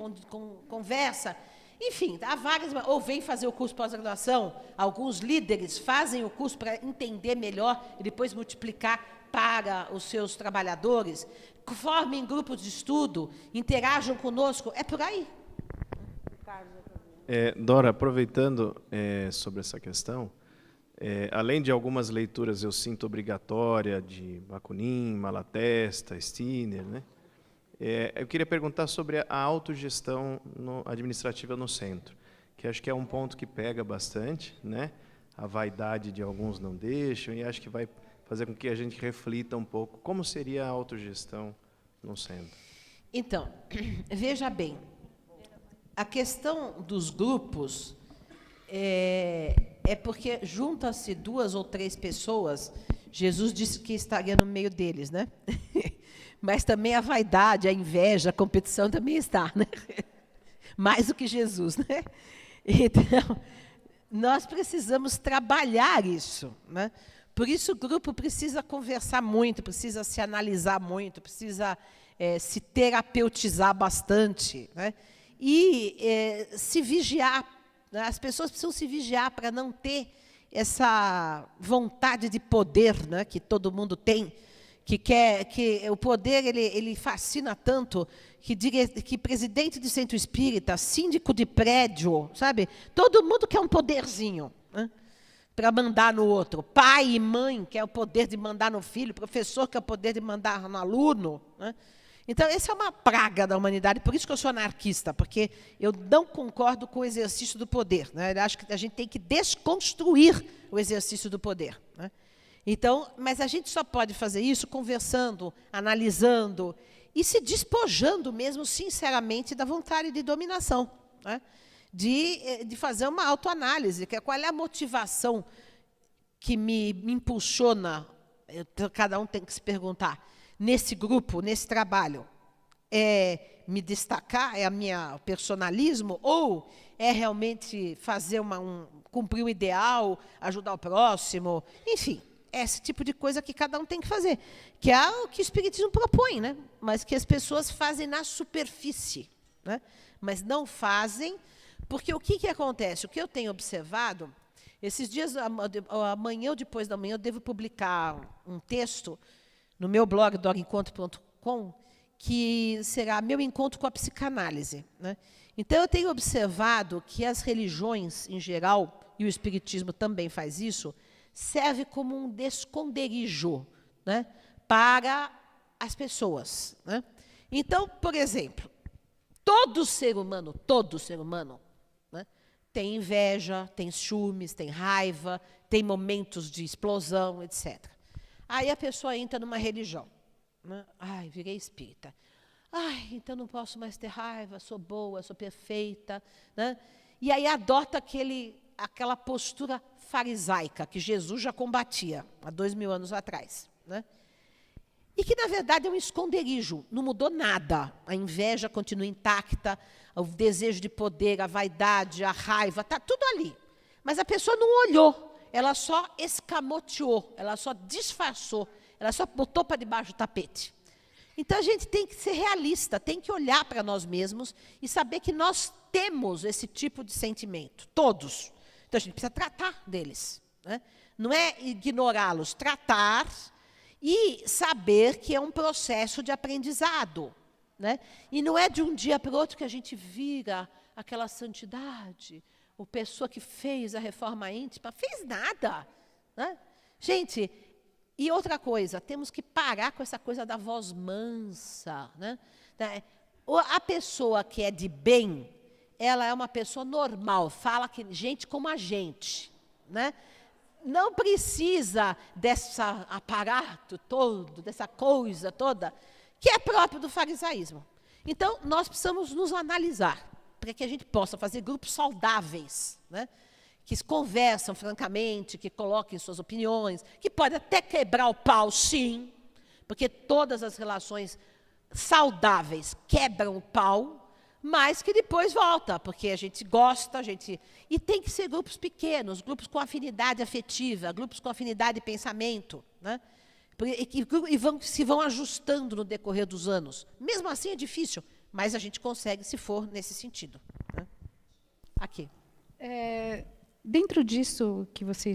conversa. Enfim, há várias... Ou vem fazer o curso pós-graduação, alguns líderes fazem o curso para entender melhor e depois multiplicar para os seus trabalhadores, formem grupos de estudo, interajam conosco, é por aí. Dora, aproveitando sobre essa questão, além de algumas leituras eu sinto obrigatória de Bakunin, Malatesta, Stirner, né? Eu queria perguntar sobre a autogestão administrativa no centro, que acho que é um ponto que pega bastante, né? A vaidade de alguns não deixam, e acho que vai fazer com que a gente reflita um pouco como seria a autogestão no centro. Então, veja bem, a questão dos grupos é porque junta-se 2 ou 3 pessoas, Jesus disse que estaria no meio deles, né? Mas também a vaidade, a inveja, a competição também está, né? Mais do que Jesus, né? Então, nós precisamos trabalhar isso, né? Por isso o grupo precisa conversar muito, precisa se analisar muito, precisa se terapeutizar bastante, né? E se vigiar, né? As pessoas precisam se vigiar para não ter essa vontade de poder, né, que todo mundo tem, que o poder ele fascina tanto que presidente de centro espírita, síndico de prédio, sabe? Todo mundo quer um poderzinho, né, para mandar no outro. Pai e mãe quer o poder de mandar no filho, professor quer o poder de mandar no aluno, né? Então, essa é uma praga da humanidade, por isso que eu sou anarquista, porque eu não concordo com o exercício do poder, né? Eu acho que a gente tem que desconstruir o exercício do poder, né? Então, mas a gente só pode fazer isso conversando, analisando e se despojando mesmo, sinceramente, da vontade de dominação, né? De fazer uma autoanálise, que é qual é a motivação que me impulsiona, cada um tem que se perguntar, nesse grupo, nesse trabalho, é me destacar, é a minha personalismo, ou é realmente fazer cumprir um ideal, ajudar o próximo, enfim, é esse tipo de coisa que cada um tem que fazer, que é o que o Espiritismo propõe, né? Mas que as pessoas fazem na superfície, né? Mas não fazem, porque o que acontece? O que eu tenho observado, esses dias, amanhã ou depois da manhã, eu devo publicar um texto no meu blog, dogencontro.com, que será meu encontro com a psicanálise, né? Então, eu tenho observado que as religiões, em geral, e o Espiritismo também faz isso, serve como um esconderijo, né, para as pessoas, né? Então, por exemplo, todo ser humano, né, tem inveja, tem ciúmes, tem raiva, tem momentos de explosão, etc. Aí a pessoa entra numa religião, né? Ai, virei espírita. Ai, então não posso mais ter raiva, sou boa, sou perfeita, né? E aí adota aquela postura farisaica que Jesus já combatia há 2000 anos atrás, né? E que, na verdade, é um esconderijo, não mudou nada. A inveja continua intacta, o desejo de poder, a vaidade, a raiva, está tudo ali. Mas a pessoa não olhou. Ela só escamoteou, ela só disfarçou, ela só botou para debaixo do tapete. Então, a gente tem que ser realista, tem que olhar para nós mesmos e saber que nós temos esse tipo de sentimento, todos. Então, a gente precisa tratar deles, né? Não é ignorá-los, tratar e saber que é um processo de aprendizado, né? E não é de um dia para o outro que a gente vira aquela santidade, a pessoa que fez a reforma íntima, fez nada, né? Gente, e outra coisa, temos que parar com essa coisa da voz mansa, né? A pessoa que é de bem, ela é uma pessoa normal, fala que gente como a gente, né? Não precisa desse aparato todo, dessa coisa toda, que é próprio do farisaísmo. Então, nós precisamos nos analisar, para que a gente possa fazer grupos saudáveis, né? Que se conversam francamente, que coloquem suas opiniões, que pode até quebrar o pau, sim, porque todas as relações saudáveis quebram o pau, mas que depois volta, porque a gente gosta, e tem que ser grupos pequenos, grupos com afinidade afetiva, grupos com afinidade de pensamento, né? Se vão ajustando no decorrer dos anos. Mesmo assim é difícil, mas a gente consegue se for nesse sentido, né? Aqui. Dentro disso que você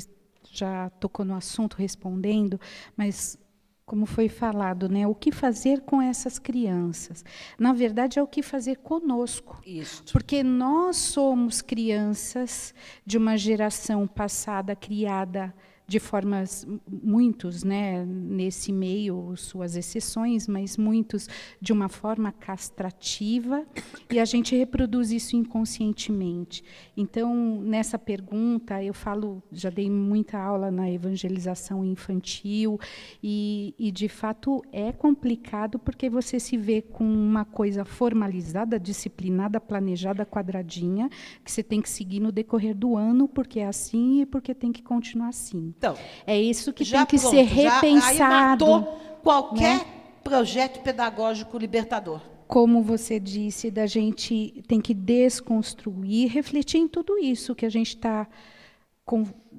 já tocou no assunto respondendo, mas como foi falado, né, o que fazer com essas crianças? Na verdade, é o que fazer conosco. Isso. Porque nós somos crianças de uma geração passada criada de formas, muitos, né, nesse meio, suas exceções, mas muitos de uma forma castrativa, e a gente reproduz isso inconscientemente. Então, nessa pergunta, eu falo, já dei muita aula na evangelização infantil, e de fato é complicado, porque você se vê com uma coisa formalizada, disciplinada, planejada, quadradinha, que você tem que seguir no decorrer do ano, porque é assim e porque tem que continuar assim. Então, É isso que já tem que pronto, ser já, aí repensado. matou qualquer né? projeto pedagógico libertador. Como você disse, da gente tem que desconstruir, refletir em tudo isso que a gente está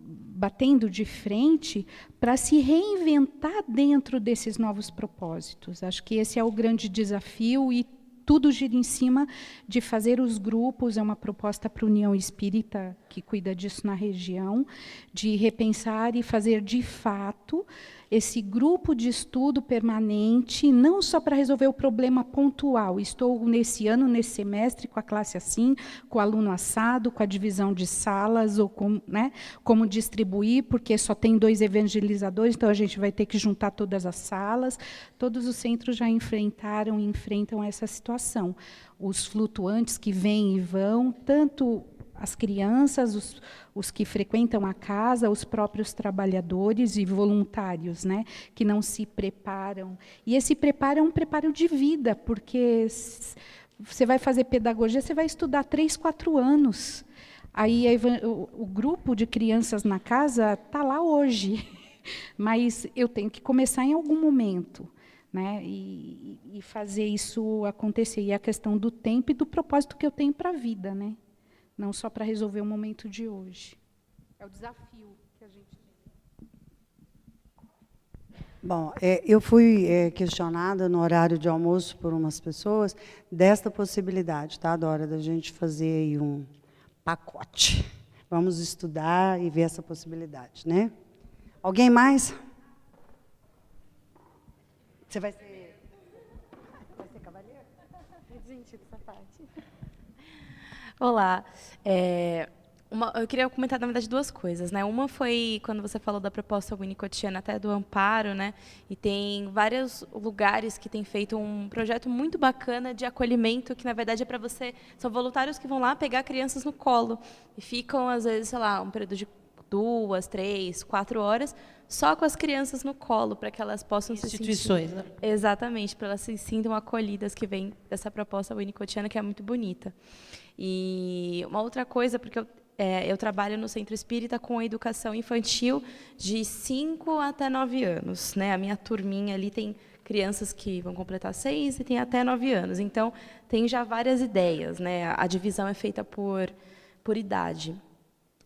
batendo de frente para se reinventar dentro desses novos propósitos. Acho que esse é o grande desafio, e tudo gira em cima de fazer os grupos, é uma proposta para a União Espírita, que cuida disso na região, de repensar e fazer, de fato, esse grupo de estudo permanente, não só para resolver o problema pontual. Estou nesse ano, nesse semestre, com a classe assim, com o aluno assado, com a divisão de salas, ou com, né, como distribuir, porque só tem 2 evangelizadores, então a gente vai ter que juntar todas as salas. Todos os centros já enfrentaram e enfrentam essa situação. Os flutuantes que vêm e vão, tanto as crianças, os que frequentam a casa, os próprios trabalhadores e voluntários, né, que não se preparam. E esse preparo é um preparo de vida, porque você vai fazer pedagogia, você vai estudar 3, 4 anos. Aí o grupo de crianças na casa está lá hoje, mas eu tenho que começar em algum momento, né, e fazer isso acontecer. E a questão do tempo e do propósito que eu tenho para a vida, né? Não só para resolver o momento de hoje. É o desafio que a gente tem. Bom, eu fui questionada no horário de almoço por umas pessoas desta possibilidade, tá, Dora, da gente fazer aí um pacote. Vamos estudar e ver essa possibilidade, né? Alguém mais? Você vai ser cavaleiro? Gente, dessa parte. Olá. Eu queria comentar, na verdade, 2 coisas, né? Uma foi quando você falou da proposta winnicottiana, até do Amparo, né? E tem vários lugares que têm feito um projeto muito bacana de acolhimento, que, na verdade, é para você... São voluntários que vão lá pegar crianças no colo e ficam, às vezes, sei lá, um período de 2, 3, 4 horas, só com as crianças no colo, para que elas possam se sentir... Instituições, né? Exatamente, para elas se sintam acolhidas, que vem dessa proposta winnicottiana, que é muito bonita. E uma outra coisa, porque eu trabalho no Centro Espírita com a educação infantil de 5 até 9 anos. Né? A minha turminha ali tem crianças que vão completar 6 e tem até 9 anos. Então, tem já várias ideias. Né? A divisão é feita por idade.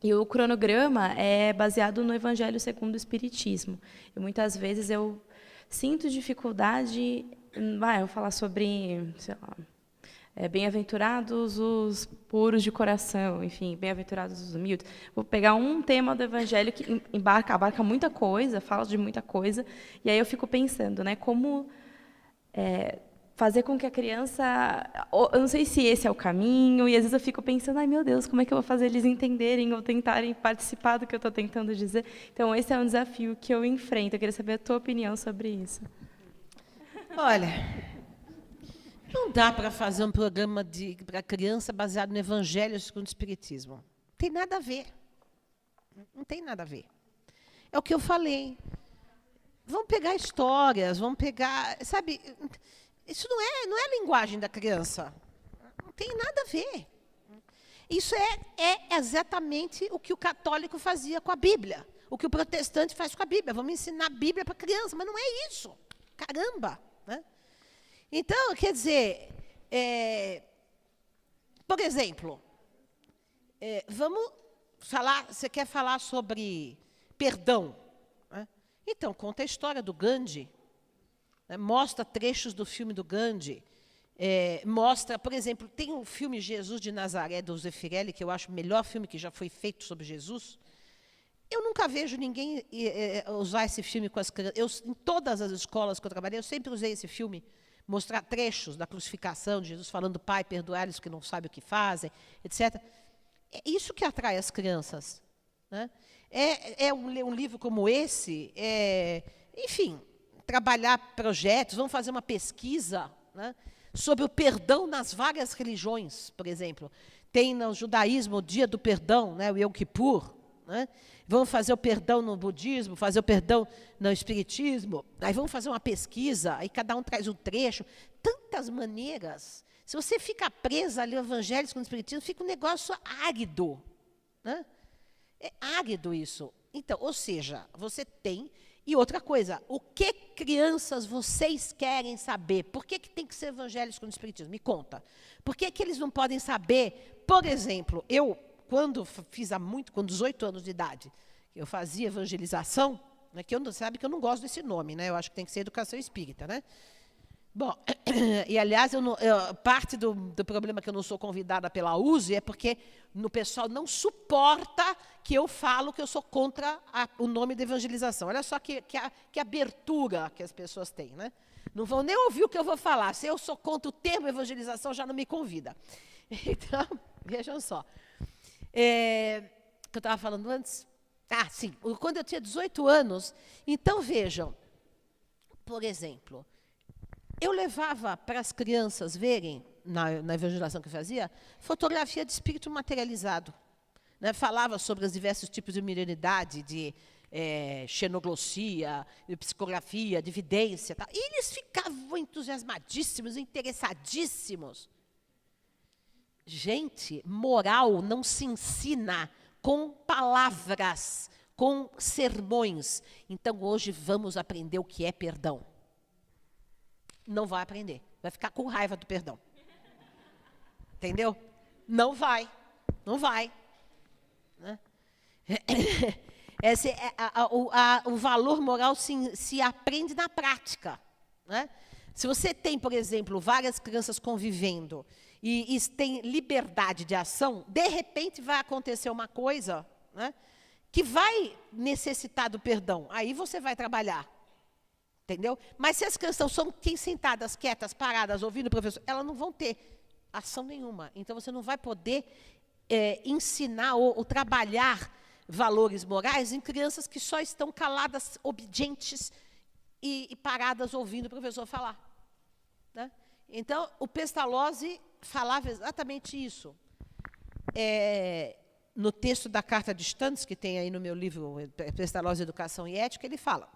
E o cronograma é baseado no Evangelho segundo o Espiritismo. E muitas vezes eu sinto dificuldade... eu vou falar sobre, sei lá, bem-aventurados os puros de coração, enfim, bem-aventurados os humildes. Vou pegar um tema do Evangelho que abarca muita coisa, fala de muita coisa, e aí eu fico pensando, né, como fazer com que a criança... Eu não sei se esse é o caminho, e às vezes eu fico pensando, ai, meu Deus, como é que eu vou fazer eles entenderem ou tentarem participar do que eu estou tentando dizer? Então, esse é um desafio que eu enfrento. Eu queria saber a tua opinião sobre isso. Olha, não dá para fazer um programa para criança baseado no Evangelho segundo o Espiritismo. Não tem nada a ver. Não tem nada a ver. É o que eu falei. Vamos pegar histórias, vamos pegar... Sabe, isso não é a linguagem da criança. Não tem nada a ver. Isso é exatamente o que o católico fazia com a Bíblia. O que o protestante faz com a Bíblia. Vamos ensinar a Bíblia para a criança, mas não é isso. Caramba! Né? Então, quer dizer, por exemplo, vamos falar, você quer falar sobre perdão, né? Então, conta a história do Gandhi, né? Mostra trechos do filme do Gandhi, mostra, por exemplo, tem um filme Jesus de Nazaré, do Zeffirelli, que eu acho o melhor filme que já foi feito sobre Jesus. Eu nunca vejo ninguém usar esse filme com as crianças. Em todas as escolas que eu trabalhei, eu sempre usei esse filme, mostrar trechos da crucificação de Jesus, falando, Pai, perdoai-lhes que não sabem o que fazem, etc. É isso que atrai as crianças. né? Um livro como esse, enfim, trabalhar projetos, vamos fazer uma pesquisa, né, sobre o perdão nas várias religiões, por exemplo. Tem no judaísmo o dia do perdão, né, o Yom Kippur, né? Vamos fazer o perdão no budismo, fazer o perdão no espiritismo, aí vamos fazer uma pesquisa, aí cada um traz um trecho. Tantas maneiras. Se você fica presa ali ao evangélico no espiritismo, fica um negócio árido, né? É árido isso. Então, ou seja, você tem... E outra coisa, o que crianças vocês querem saber? Por que tem que ser evangélico no espiritismo? Me conta. Por que eles não podem saber? Por exemplo, eu, quando fiz com 18 anos de idade, eu fazia evangelização, né, sabe que eu não gosto desse nome, né? Eu acho que tem que ser educação espírita, né? Bom, e aliás, parte do problema que eu não sou convidada pela USE é porque o pessoal não suporta que eu falo que eu sou contra o nome de evangelização. Olha só que abertura que as pessoas têm, né? Não vão nem ouvir o que eu vou falar. Se eu sou contra o termo evangelização, já não me convida. Então, vejam só. O que eu estava falando antes? Ah, sim. Quando eu tinha 18 anos, então vejam, por exemplo... Eu levava para as crianças verem, na evangelização que eu fazia, fotografia de espírito materializado. Né? Falava sobre os diversos tipos de mediunidade, de xenoglossia, de psicografia, de evidência. Tal. E eles ficavam entusiasmadíssimos, interessadíssimos. Gente, moral não se ensina com palavras, com sermões. Então, hoje, vamos aprender o que é perdão. Não vai aprender. Vai ficar com raiva do perdão. Entendeu? Não vai. Não vai. Né? O valor moral se aprende na prática. Né? Se você tem, por exemplo, várias crianças convivendo e tem liberdade de ação, de repente vai acontecer uma coisa, né, que vai necessitar do perdão. Aí você vai trabalhar. Entendeu? Mas se as crianças são sentadas, quietas, paradas, ouvindo o professor, elas não vão ter ação nenhuma. Então, você não vai poder ensinar ou trabalhar valores morais em crianças que só estão caladas, obedientes e paradas ouvindo o professor falar. Né? Então, o Pestalozzi falava exatamente isso. No texto da Carta de Stantes, que tem aí no meu livro, Pestalozzi, Educação e Ética, ele fala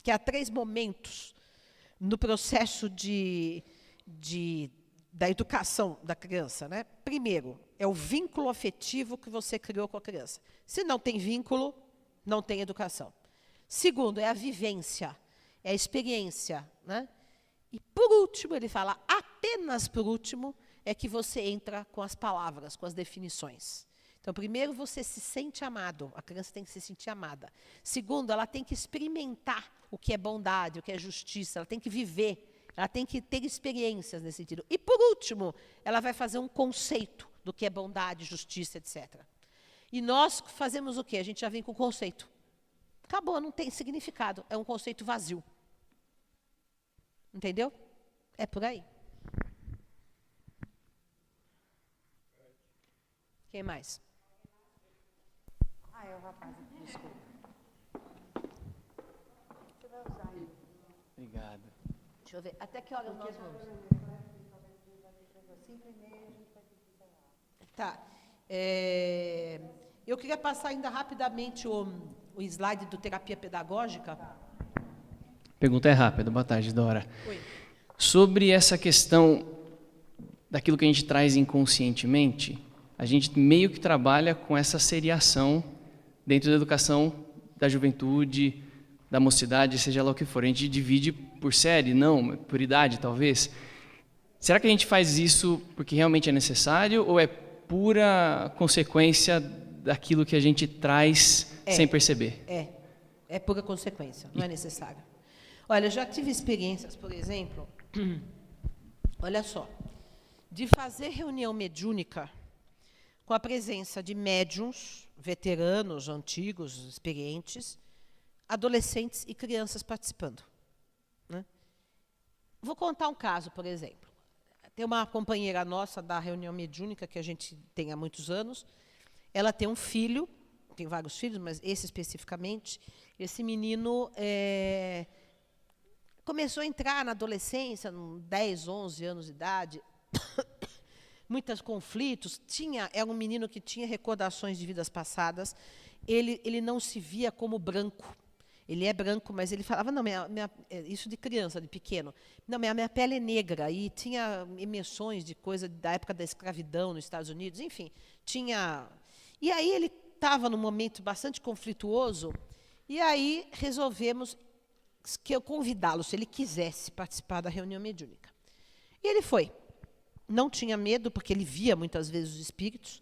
que há 3 momentos no processo da educação da criança. Né? Primeiro, é o vínculo afetivo que você criou com a criança. Se não tem vínculo, não tem educação. Segundo, é a vivência, é a experiência. Né? E, por último, ele fala, apenas por último, é que você entra com as palavras, com as definições. Então, primeiro, você se sente amado. A criança tem que se sentir amada. Segundo, ela tem que experimentar o que é bondade, o que é justiça. Ela tem que viver. Ela tem que ter experiências nesse sentido. E, por último, ela vai fazer um conceito do que é bondade, justiça, etc. E nós fazemos o quê? A gente já vem com o conceito. Acabou, não tem significado. É um conceito vazio. Entendeu? É por aí. Quem mais? É o rapaz, desculpa. Você vai usar aí. Obrigado. Deixa eu ver. Até que horas nós vamos? 5h30. Tá. Eu queria passar ainda rapidamente o slide do terapia pedagógica. Pergunta é rápida. Boa tarde, Dora. Oi. Sobre essa questão daquilo que a gente traz inconscientemente, a gente meio que trabalha com essa seriação dentro da educação da juventude, da mocidade, seja lá o que for. A gente divide por série, não, por idade, talvez. Será que a gente faz isso porque realmente é necessário ou é pura consequência daquilo que a gente traz sem perceber? É pura consequência, não é necessário. Olha, eu já tive experiências, por exemplo, olha só, de fazer reunião mediúnica com a presença de médiuns, veteranos, antigos, experientes, adolescentes e crianças participando. Né? Vou contar um caso, por exemplo. Tem uma companheira nossa da reunião mediúnica, que a gente tem há muitos anos, ela tem um filho tem vários filhos, mas esse especificamente, esse menino começou a entrar na adolescência, com 10, 11 anos de idade, muitos conflitos. Era um menino que tinha recordações de vidas passadas. Ele não se via como branco. Ele é branco, mas ele falava, não, isso de criança, de pequeno, não, minha pele é negra, e tinha emissões de coisa da época da escravidão nos Estados Unidos, enfim, tinha... E aí ele estava num momento bastante conflituoso, e aí resolvemos que eu convidá-lo, se ele quisesse participar da reunião mediúnica. E ele foi. Não tinha medo, porque ele via muitas vezes os espíritos,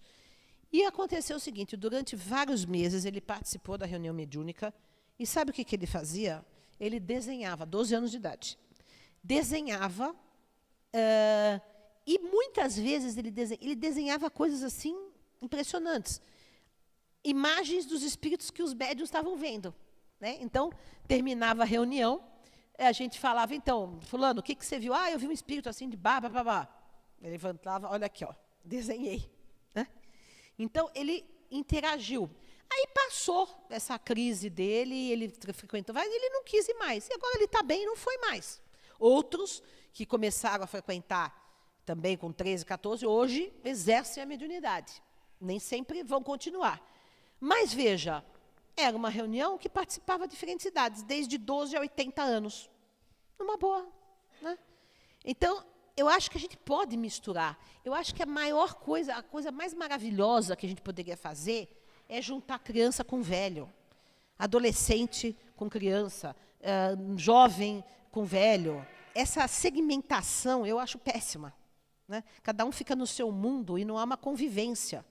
e aconteceu o seguinte, durante vários meses ele participou da reunião mediúnica. E sabe o que ele fazia? Ele desenhava, 12 anos de idade. Desenhava, e muitas vezes ele desenhava coisas assim impressionantes. Imagens dos espíritos que os médiuns estavam vendo. Né? Então, terminava a reunião, a gente falava, então, fulano, o que você viu? Eu vi um espírito assim de babá. Ele levantava, olha aqui, ó, desenhei. Né? Então, ele interagiu. Aí passou essa crise dele, ele frequentou, ele não quis ir mais. E agora ele está bem, não foi mais. Outros que começaram a frequentar também com 13, 14, hoje exercem a mediunidade. Nem sempre vão continuar. Mas, veja, era uma reunião que participava de diferentes idades, desde 12 a 80 anos. Numa boa. Né? Então, eu acho que a gente pode misturar. Eu acho que a coisa mais maravilhosa que a gente poderia fazer é juntar criança com velho, adolescente com criança, jovem com velho. Essa segmentação eu acho péssima. Né? Cada um fica no seu mundo e não há uma convivência.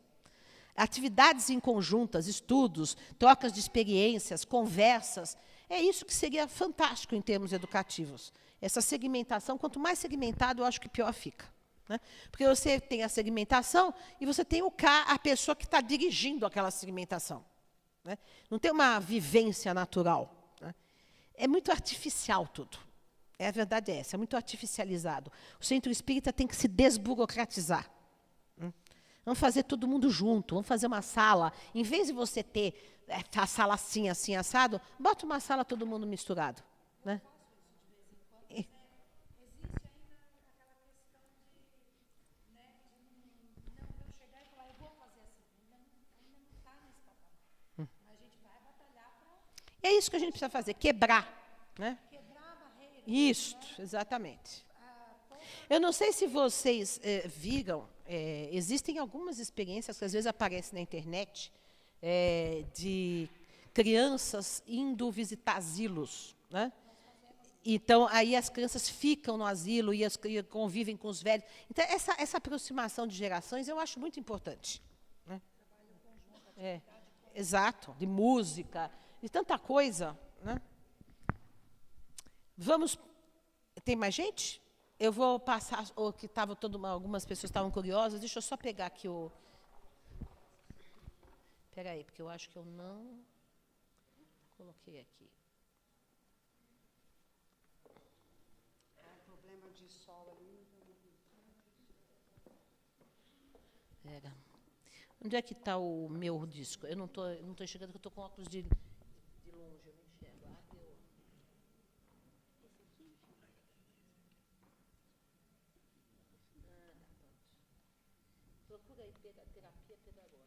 Atividades em conjuntas, estudos, trocas de experiências, conversas, é isso que seria fantástico em termos educativos. Essa segmentação, quanto mais segmentado, eu acho que pior fica. Né? Porque você tem a segmentação e você tem a pessoa que está dirigindo aquela segmentação. Né? Não tem uma vivência natural. Né? É muito artificial tudo. A verdade é essa, é muito artificializado. O centro espírita tem que se desburocratizar. Vamos fazer todo mundo junto, vamos fazer uma sala. Em vez de você ter a sala assim, assim, assado, bota uma sala todo mundo misturado. Né? É isso que a gente precisa fazer, quebrar. Né? Isso, exatamente. Eu não sei se vocês viram, existem algumas experiências que às vezes aparecem na internet de crianças indo visitar asilos. Né? Então, aí as crianças ficam no asilo e convivem com os velhos. Então, essa aproximação de gerações eu acho muito importante. Né? Exato, de música, de tanta coisa. Né? Vamos. Tem mais gente? Eu vou passar o que estava algumas pessoas estavam curiosas. Deixa eu só pegar aqui o. Espera aí, porque eu acho que eu não coloquei aqui. Problema de sol ali. Pera. Onde é que está o meu disco? Eu não estou enxergando, porque eu estou com óculos de longe, eu não enxergo. Procura aí terapia pedagógica.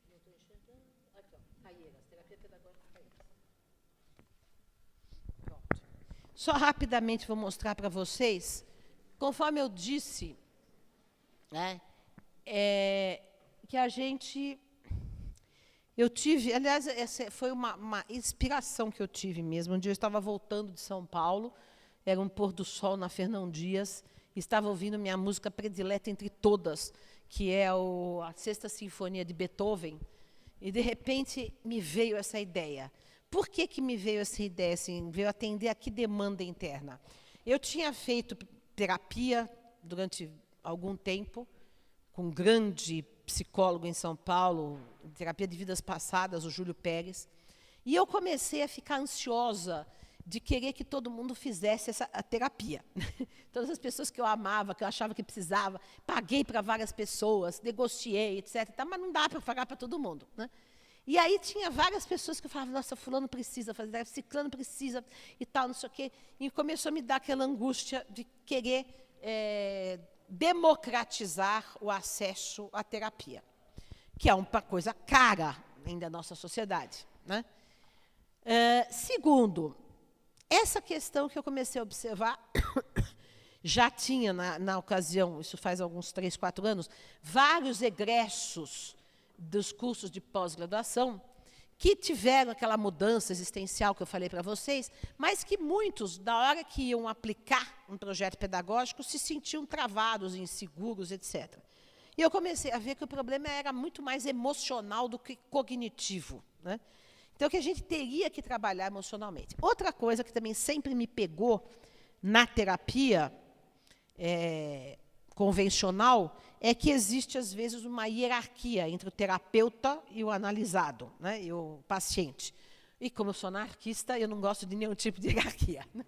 Não estou enxergando. Aqui, ó. Caieiras, terapia pedagógica Caieiras. Pronto. Só rapidamente vou mostrar para vocês. Conforme eu disse, né, que a gente... Eu tive... Aliás, essa foi uma inspiração que eu tive mesmo. Um dia eu estava voltando de São Paulo, era um pôr do sol na Fernão Dias, estava ouvindo minha música predileta entre todas, que é a Sexta Sinfonia de Beethoven, e, de repente, me veio essa ideia. Por que me veio essa ideia? Assim, veio atender a que demanda interna? Eu tinha feito terapia durante algum tempo, com um grande psicólogo em São Paulo, terapia de vidas passadas, o Júlio Pérez, e eu comecei a ficar ansiosa, de querer que todo mundo fizesse a terapia. Todas as pessoas que eu amava, que eu achava que precisava, paguei para várias pessoas, negociei, etc. Mas não dá para pagar para todo mundo, né? E aí tinha várias pessoas que falavam, nossa, fulano precisa fazer terapia, ciclano precisa e tal, não sei o quê. E começou a me dar aquela angústia de querer democratizar o acesso à terapia, que é uma coisa cara ainda na nossa sociedade, né? Segundo, essa questão que eu comecei a observar, já tinha, na ocasião, isso faz alguns 3, 4 anos, vários egressos dos cursos de pós-graduação que tiveram aquela mudança existencial que eu falei para vocês, mas que muitos, na hora que iam aplicar um projeto pedagógico, se sentiam travados, inseguros, etc. E eu comecei a ver que o problema era muito mais emocional do que cognitivo, né? Então, que a gente teria que trabalhar emocionalmente. Outra coisa que também sempre me pegou na terapia convencional é que existe, às vezes, uma hierarquia entre o terapeuta e o analisado, né, e o paciente. E, como eu sou anarquista, eu não gosto de nenhum tipo de hierarquia, né?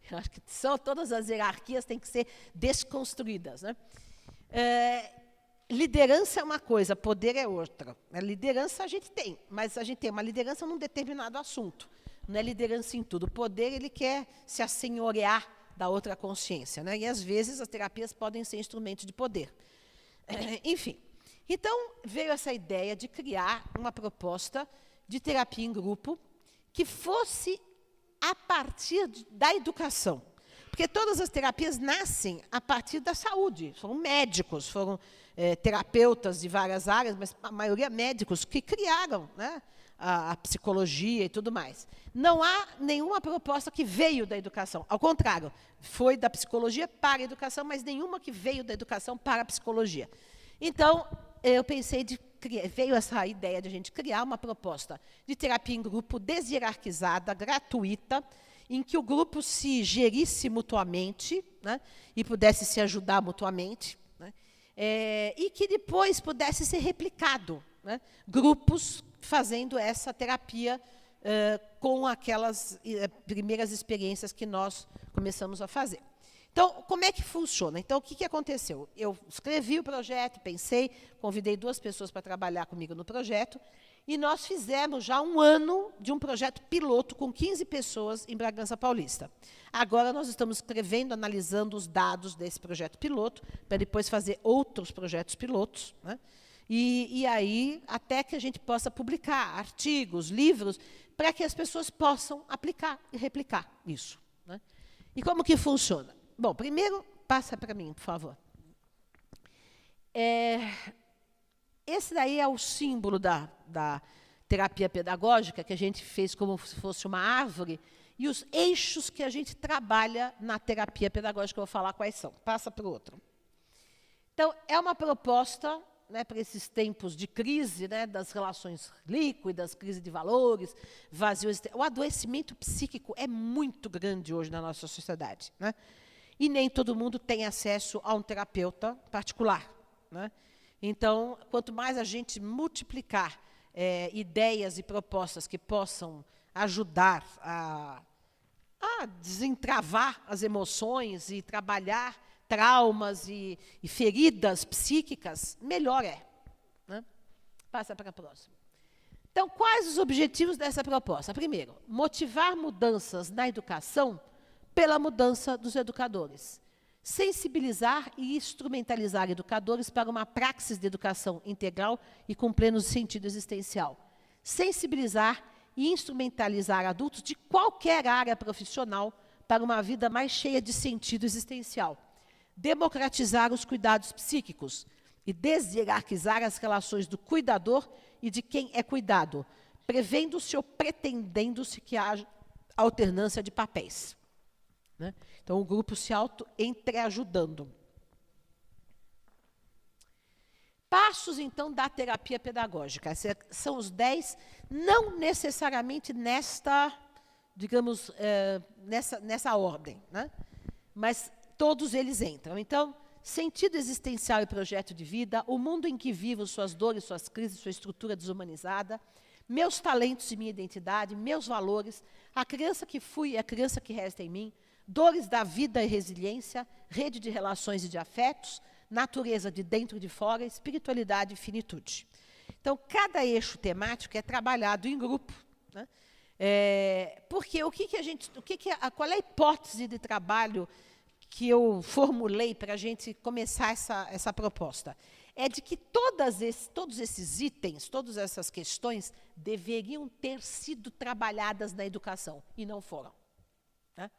Eu acho que todas as hierarquias têm que ser desconstruídas, né? Liderança é uma coisa, poder é outra. A liderança a gente tem, mas a gente tem uma liderança num determinado assunto. Não é liderança em tudo. O poder, ele quer se assenhorear da outra consciência, né? E, às vezes, as terapias podem ser instrumentos de poder. Enfim. Então, veio essa ideia de criar uma proposta de terapia em grupo que fosse a partir da educação. Porque todas as terapias nascem a partir da saúde. Foram médicos, foram terapeutas de várias áreas, mas a maioria médicos que criaram, né, a psicologia e tudo mais. Não há nenhuma proposta que veio da educação. Ao contrário, foi da psicologia para a educação, mas nenhuma que veio da educação para a psicologia. Então, eu pensei veio essa ideia de a gente criar uma proposta de terapia em grupo deshierarquizada, gratuita, em que o grupo se gerisse mutuamente, né, e pudesse se ajudar mutuamente, né, e que depois pudesse ser replicado, né, grupos fazendo essa terapia com aquelas primeiras experiências que nós começamos a fazer. Então, como é que funciona? Então, o que aconteceu? Eu escrevi o projeto, pensei, convidei 2 pessoas para trabalhar comigo no projeto, e nós fizemos já 1 ano de um projeto piloto com 15 pessoas em Bragança Paulista. Agora nós estamos escrevendo, analisando os dados desse projeto piloto, para depois fazer outros projetos pilotos, né? E aí, até que a gente possa publicar artigos, livros, para que as pessoas possam aplicar e replicar isso, né? E como que funciona? Bom, primeiro, passa para mim, por favor. Esse daí é o símbolo da terapia pedagógica, que a gente fez como se fosse uma árvore, e os eixos que a gente trabalha na terapia pedagógica, eu vou falar quais são. Passa para o outro. Então, é uma proposta, né, para esses tempos de crise, né, das relações líquidas, crise de valores, vazio. O adoecimento psíquico é muito grande hoje na nossa sociedade, né? E nem todo mundo tem acesso a um terapeuta particular, né? Então, quanto mais a gente multiplicar ideias e propostas que possam ajudar a desentravar as emoções e trabalhar traumas e feridas psíquicas, melhor é, né? Passa para a próxima. Então, quais os objetivos dessa proposta? Primeiro, motivar mudanças na educação pela mudança dos educadores. Sensibilizar e instrumentalizar educadores para uma praxis de educação integral e com pleno sentido existencial. Sensibilizar e instrumentalizar adultos de qualquer área profissional para uma vida mais cheia de sentido existencial. Democratizar os cuidados psíquicos e deshierarquizar as relações do cuidador e de quem é cuidado, prevendo-se ou pretendendo-se que haja alternância de papéis, né? Então, o grupo se entreajudando. Passos, então, da terapia pedagógica. Esses são os 10, não necessariamente nesta, digamos, nessa ordem, né? Mas todos eles entram. Então, sentido existencial e projeto de vida, o mundo em que vivo, suas dores, suas crises, sua estrutura desumanizada, meus talentos e minha identidade, meus valores, a criança que fui e a criança que resta em mim, dores da vida e resiliência, rede de relações e de afetos, natureza de dentro e de fora, espiritualidade e finitude. Então, cada eixo temático é trabalhado em grupo, né? Porque qual é a hipótese de trabalho que eu formulei para a gente começar essa proposta? É de que todos esses itens, todas essas questões, deveriam ter sido trabalhadas na educação, e não foram, né?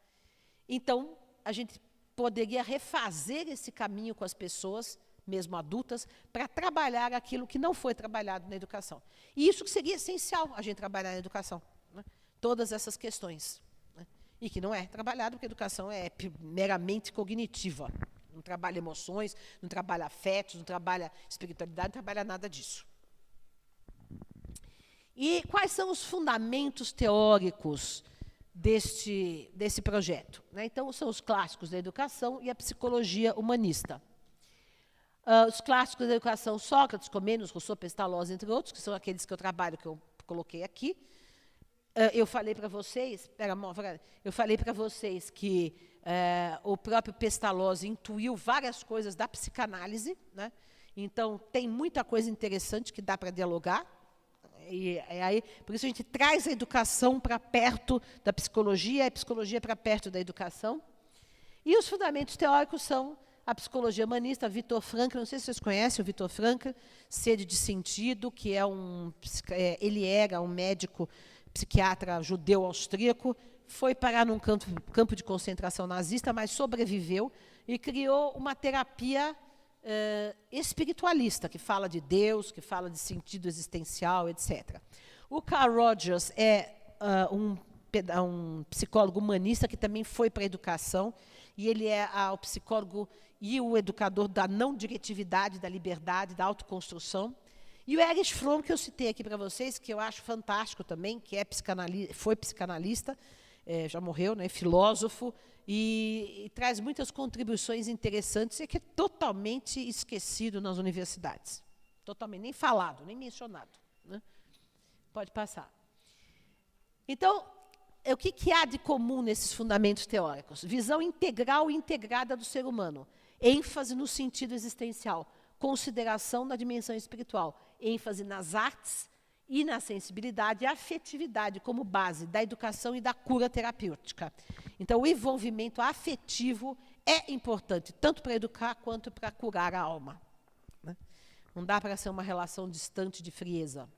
Então, a gente poderia refazer esse caminho com as pessoas, mesmo adultas, para trabalhar aquilo que não foi trabalhado na educação. E isso que seria essencial, a gente trabalhar na educação, né? Todas essas questões, né? E que não é trabalhado, porque a educação é meramente cognitiva. Não trabalha emoções, não trabalha afetos, não trabalha espiritualidade, não trabalha nada disso. E quais são os fundamentos teóricos desse projeto, né? Então, são os clássicos da educação e a psicologia humanista. Os clássicos da educação, Sócrates, Comênios, Rousseau, Pestalozzi, entre outros, que são aqueles que eu trabalho, que eu coloquei aqui. Eu falei para vocês, que o próprio Pestalozzi intuiu várias coisas da psicanálise, né? Então, tem muita coisa interessante que dá para dialogar. Por isso a gente traz a educação para perto da psicologia, a psicologia para perto da educação. E os fundamentos teóricos são a psicologia humanista, Viktor Frankl, não sei se vocês conhecem o Viktor Frankl, Sede de Sentido, que ele era um médico psiquiatra judeu austríaco, foi parar num campo de concentração nazista, mas sobreviveu e criou uma terapia espiritualista, que fala de Deus, que fala de sentido existencial, etc. O Carl Rogers é um psicólogo humanista que também foi para a educação, e ele é o psicólogo e o educador da não diretividade, da liberdade, da autoconstrução. E o Erich Fromm, que eu citei aqui para vocês, que eu acho fantástico também, que foi psicanalista, já morreu, né, filósofo, e traz muitas contribuições interessantes e que é totalmente esquecido nas universidades. Totalmente, nem falado, nem mencionado, né? Pode passar. Então, o que há de comum nesses fundamentos teóricos? Visão integral e integrada do ser humano, ênfase no sentido existencial, consideração da dimensão espiritual, ênfase nas artes e na sensibilidade e afetividade como base da educação e da cura terapêutica. Então, o envolvimento afetivo é importante, tanto para educar quanto para curar a alma, né? Não dá para ser uma relação distante de frieza.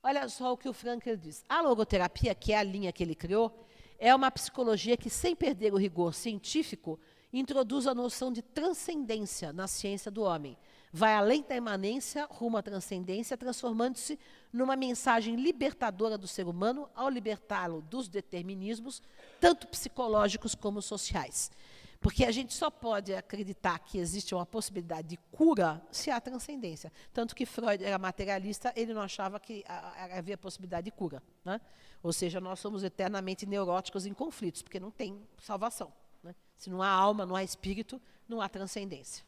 Olha só o que o Frankl diz. A logoterapia, que é a linha que ele criou, é uma psicologia que, sem perder o rigor científico, introduz a noção de transcendência na ciência do homem. Vai além da imanência, rumo à transcendência, transformando-se numa mensagem libertadora do ser humano ao libertá-lo dos determinismos, tanto psicológicos como sociais. Porque a gente só pode acreditar que existe uma possibilidade de cura se há transcendência. Tanto que Freud era materialista, ele não achava que havia possibilidade de cura, né? Ou seja, nós somos eternamente neuróticos em conflitos, porque não tem salvação, né? Se não há alma, não há espírito, não há transcendência.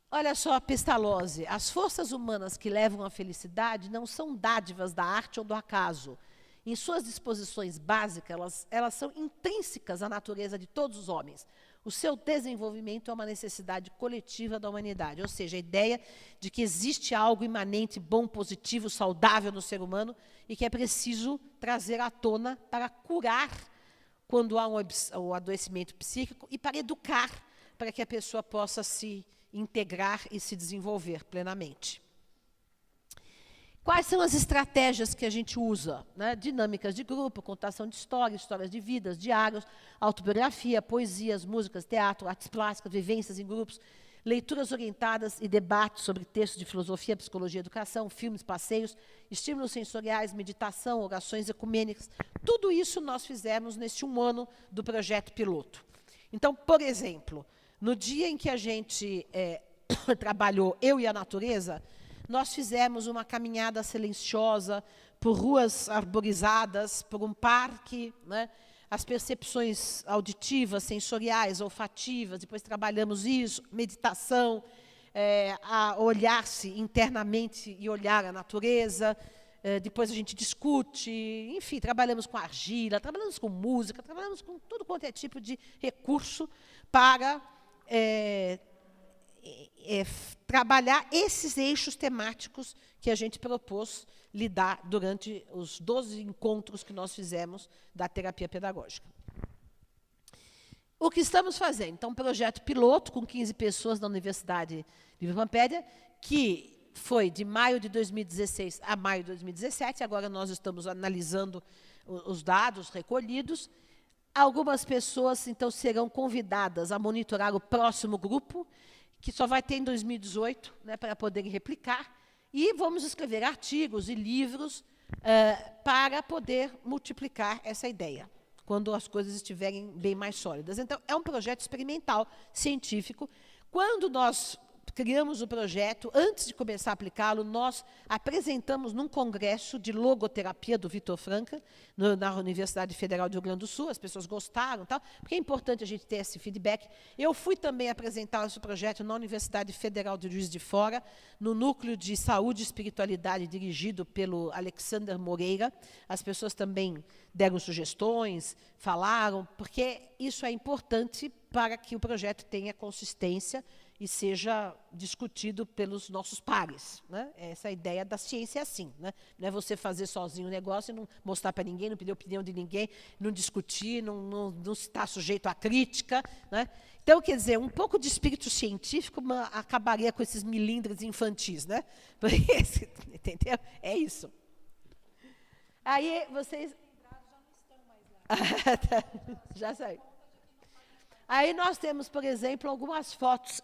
Olha só, Pestalozzi, as forças humanas que levam à felicidade não são dádivas da arte ou do acaso. Em suas disposições básicas, elas são intrínsecas à natureza de todos os homens. O seu desenvolvimento é uma necessidade coletiva da humanidade, ou seja, a ideia de que existe algo imanente, bom, positivo, saudável no ser humano e que é preciso trazer à tona para curar quando há um adoecimento psíquico e para educar, para que a pessoa possa se integrar e se desenvolver plenamente. Quais são as estratégias que a gente usa, né? Dinâmicas de grupo, contação de histórias, histórias de vidas, diários, autobiografia, poesias, músicas, teatro, artes plásticas, vivências em grupos, leituras orientadas e debates sobre textos de filosofia, psicologia, educação, filmes, passeios, estímulos sensoriais, meditação, orações ecumênicas. Tudo isso nós fizemos neste 1 ano do projeto piloto. Então, por exemplo, no dia em que a gente trabalhou Eu e a Natureza, nós fizemos uma caminhada silenciosa por ruas arborizadas, por um parque, né? As percepções auditivas, sensoriais, olfativas, depois trabalhamos isso, meditação, a olhar-se internamente e olhar a natureza. Depois a gente discute, enfim, trabalhamos com argila, trabalhamos com música, trabalhamos com tudo quanto é tipo de recurso para trabalhar esses eixos temáticos que a gente propôs lidar durante os 12 encontros que nós fizemos da terapia pedagógica. O que estamos fazendo? Então, um projeto piloto com 15 pessoas na Universidade de Pampédia, que foi de maio de 2016 a maio de 2017, agora nós estamos analisando os dados recolhidos. Algumas pessoas, então, serão convidadas a monitorar o próximo grupo, que só vai ter em 2018, né, para poderem replicar, e vamos escrever artigos e livros para poder multiplicar essa ideia, quando as coisas estiverem bem mais sólidas. Então, é um projeto experimental, científico. Quando nós criamos o projeto, antes de começar a aplicá-lo, nós apresentamos num congresso de logoterapia do Vitor Franca, na Universidade Federal do Rio Grande do Sul, as pessoas gostaram, tal, porque é importante a gente ter esse feedback. Eu fui também apresentar esse projeto na Universidade Federal de Juiz de Fora, no Núcleo de Saúde e Espiritualidade, dirigido pelo Alexander Moreira. As pessoas também deram sugestões, falaram, porque isso é importante para que o projeto tenha consistência e seja discutido pelos nossos pares, né? Essa ideia da ciência é assim, né? Não é você fazer sozinho o negócio e não mostrar para ninguém, não pedir opinião de ninguém, não discutir, não estar sujeito à crítica, né? Então, quer dizer, um pouco de espírito científico acabaria com esses milindres infantis, né? Porque, entendeu? É isso. Aí vocês... Já saiu. Aí nós temos, por exemplo, algumas fotos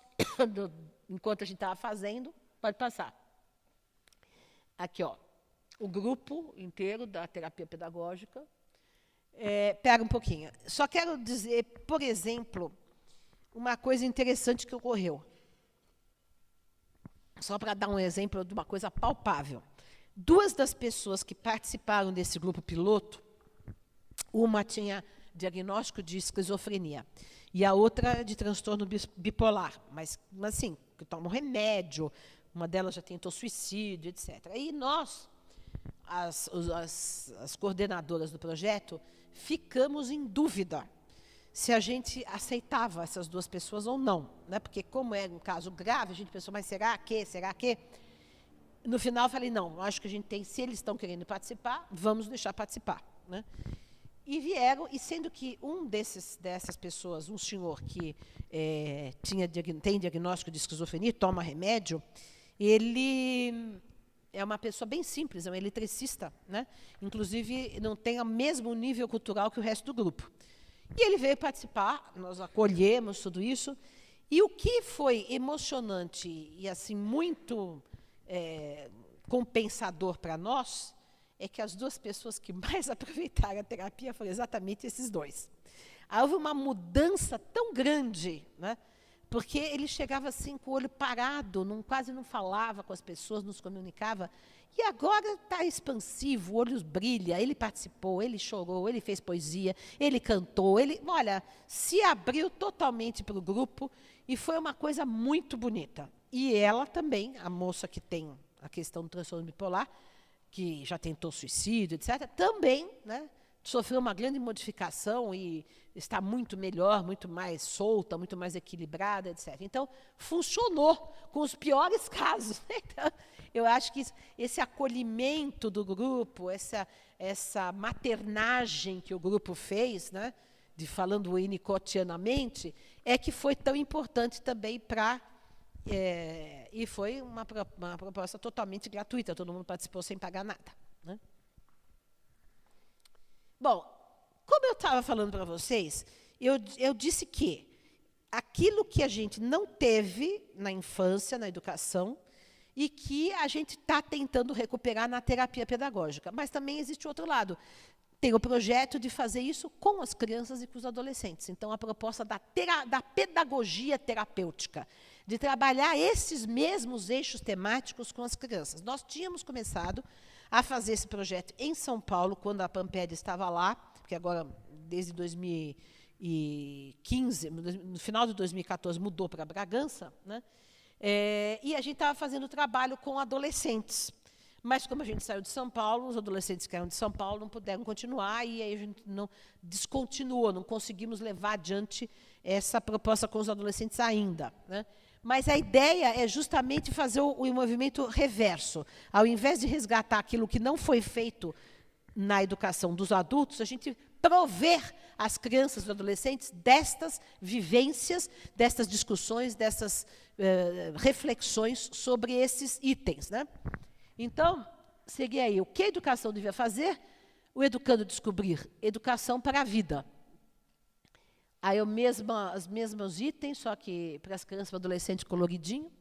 enquanto a gente estava fazendo. Pode passar. Aqui, ó, o grupo inteiro da terapia pedagógica. Pega um pouquinho. Só quero dizer, por exemplo, uma coisa interessante que ocorreu. Só para dar um exemplo de uma coisa palpável. 2 das pessoas que participaram desse grupo piloto, uma tinha diagnóstico de esquizofrenia e a outra de transtorno bipolar, mas assim, que toma um remédio, uma delas já tentou suicídio, etc. Aí nós, as coordenadoras do projeto, ficamos em dúvida se a gente aceitava essas 2 pessoas ou não, né? Porque como é um caso grave, a gente pensou, mas será que? No final eu falei, não, acho que a gente tem, se eles estão querendo participar, vamos deixar participar, né? E vieram, e sendo que dessas pessoas, um senhor que tem diagnóstico de esquizofrenia, toma remédio, ele é uma pessoa bem simples, é um eletricista, né? Inclusive não tem o mesmo nível cultural que o resto do grupo. E ele veio participar, nós acolhemos tudo isso, e o que foi emocionante e assim muito compensador para nós é que as 2 pessoas que mais aproveitaram a terapia foram exatamente esses 2. Aí houve uma mudança tão grande, né? Porque ele chegava assim com o olho parado, quase não falava com as pessoas, não se comunicava, e agora está expansivo, o olho brilha, ele participou, ele chorou, ele fez poesia, ele cantou, olha, se abriu totalmente para o grupo, e foi uma coisa muito bonita. E ela também, a moça que tem a questão do transtorno bipolar, que já tentou suicídio, etc., também, né, sofreu uma grande modificação e está muito melhor, muito mais solta, muito mais equilibrada, etc. Então, funcionou com os piores casos. Então, eu acho que esse acolhimento do grupo, essa maternagem que o grupo fez, né, falando winnicottianamente, é que foi tão importante também para... e foi uma proposta totalmente gratuita, todo mundo participou sem pagar nada, né? Bom, como eu estava falando para vocês, eu disse que aquilo que a gente não teve na infância, na educação, e que a gente está tentando recuperar na terapia pedagógica. Mas também existe outro lado. Tem o projeto de fazer isso com as crianças e com os adolescentes. Então, a proposta da pedagogia terapêutica, de trabalhar esses mesmos eixos temáticos com as crianças. Nós tínhamos começado a fazer esse projeto em São Paulo, quando a Pampédia estava lá, porque agora, desde 2015, no final de 2014, mudou para Bragança, né? E a gente estava fazendo trabalho com adolescentes. Mas, como a gente saiu de São Paulo, os adolescentes que eram de São Paulo não puderam continuar, e aí a gente não descontinuou, não conseguimos levar adiante essa proposta com os adolescentes ainda, né? Mas a ideia é justamente fazer o movimento reverso. Ao invés de resgatar aquilo que não foi feito na educação dos adultos, a gente prover as crianças e os adolescentes destas vivências, destas discussões, dessas reflexões sobre esses itens, né? Então, seria aí. O que a educação devia fazer? O educando descobrir educação para a vida. Aí os mesmos itens, só que para as crianças e adolescentes coloridinho.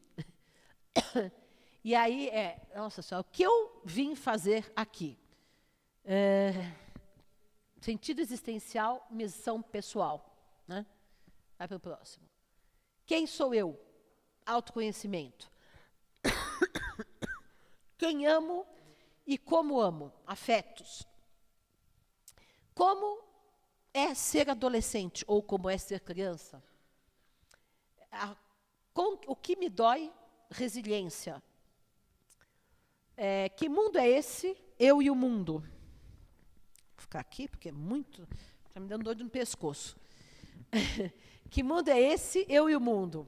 E aí, nossa senhora, o que eu vim fazer aqui? Sentido existencial, missão pessoal, né? Vai para o próximo. Quem sou eu? Autoconhecimento. Quem amo e como amo? Afetos. Como é ser adolescente ou como é ser criança? O que me dói? Resiliência. Que mundo é esse? Eu e o mundo. Vou ficar aqui porque é muito... Está me dando dor no pescoço. Que mundo é esse? Eu e o mundo.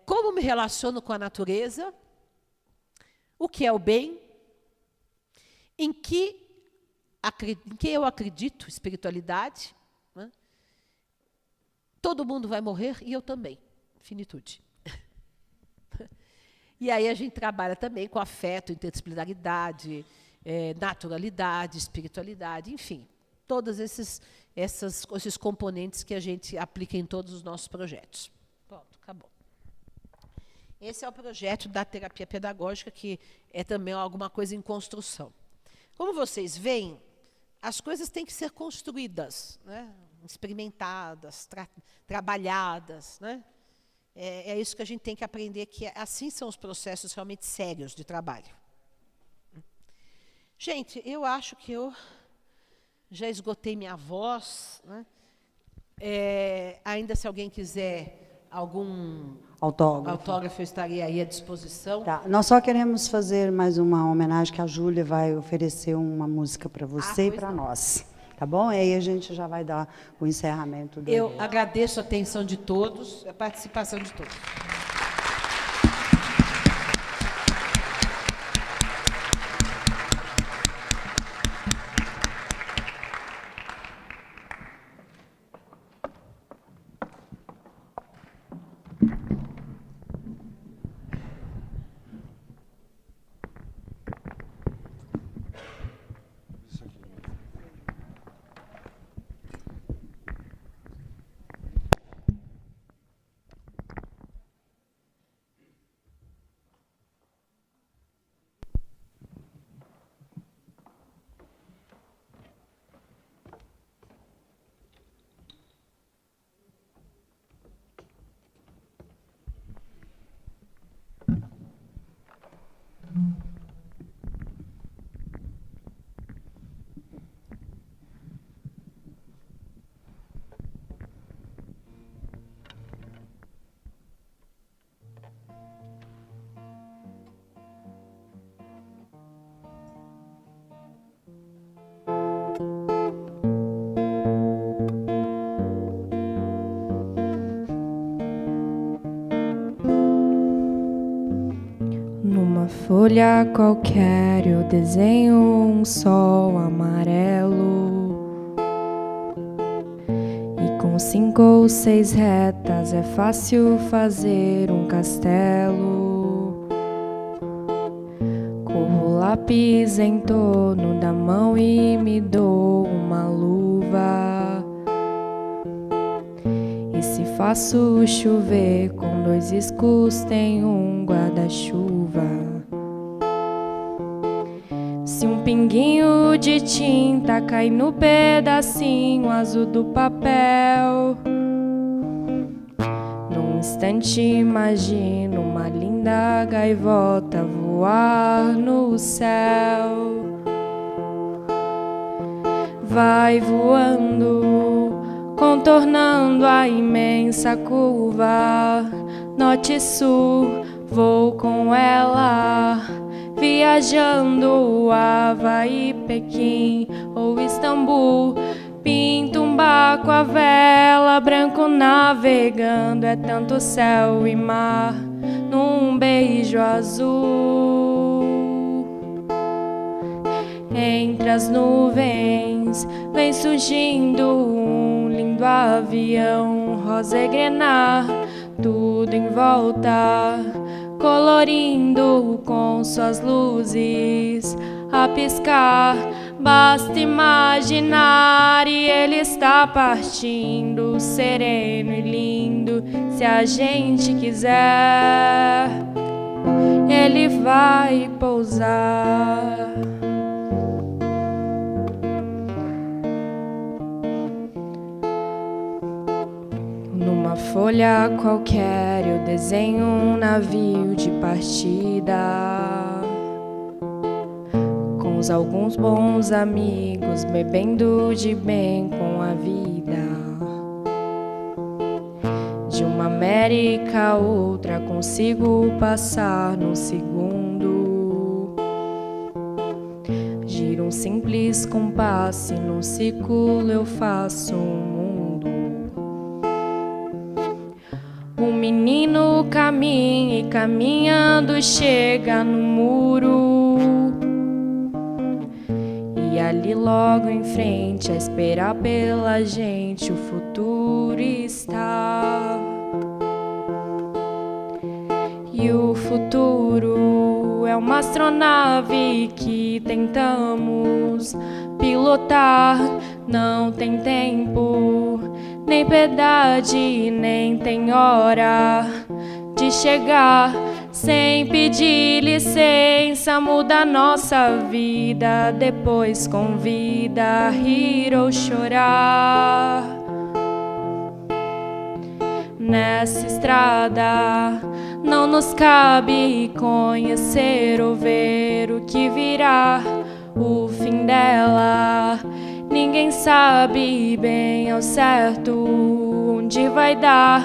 Como me relaciono com a natureza? O que é o bem? Em que eu acredito? Espiritualidade. Né? Todo mundo vai morrer e eu também. Finitude. E aí a gente trabalha também com afeto, interdisciplinaridade, naturalidade, espiritualidade, enfim. Todos esses componentes que a gente aplica em todos os nossos projetos. Pronto, acabou. Esse é o projeto da terapia pedagógica, que é também alguma coisa em construção. Como vocês veem, as coisas têm que ser construídas, né? Experimentadas, trabalhadas. Né? É isso que a gente tem que aprender, que assim são os processos realmente sérios de trabalho. Gente, eu acho que eu já esgotei minha voz. Né? Ainda se alguém quiser algum autógrafo, eu estaria aí à disposição. Tá. Nós só queremos fazer mais uma homenagem, que a Júlia vai oferecer uma música para você e para nós. Tá bom? Aí a gente já vai dar o encerramento do Eu agradeço a atenção de todos, a participação de todos. Folha qualquer eu desenho um sol amarelo, e com 5 ou 6 retas é fácil fazer um castelo. Corro o lápis em torno da mão e me dou uma luva, e se faço chover com 2 riscos tenho um guarda-chuva. Se um pinguinho de tinta cai no pedacinho azul do papel, num instante imagino uma linda gaivota voar no céu. Vai voando, contornando a imensa curva norte e sul, vou com ela, viajando Havaí, Pequim ou Istambul. Pinto um barco à vela, branco navegando, é tanto céu e mar num beijo azul. Entre as nuvens vem surgindo um lindo avião, rosa e grená, tudo em volta, colorindo com suas luzes a piscar. Basta imaginar e ele está partindo, sereno e lindo. Se a gente quiser, ele vai pousar. Numa folha qualquer eu desenho um navio de partida, alguns bons amigos, bebendo de bem com a vida. De uma América a outra consigo passar num segundo. Giro um simples compasso e num ciclo eu faço um mundo. Um menino caminha e caminhando chega no muro. E ali logo em frente, a esperar pela gente, o futuro está. E o futuro é uma astronave que tentamos pilotar. Não tem tempo, nem piedade, nem tem hora de chegar. Sem pedir licença, muda nossa vida, depois convida a rir ou chorar. Nessa estrada não nos cabe conhecer ou ver o que virá, o fim dela. Ninguém sabe bem ao certo onde vai dar.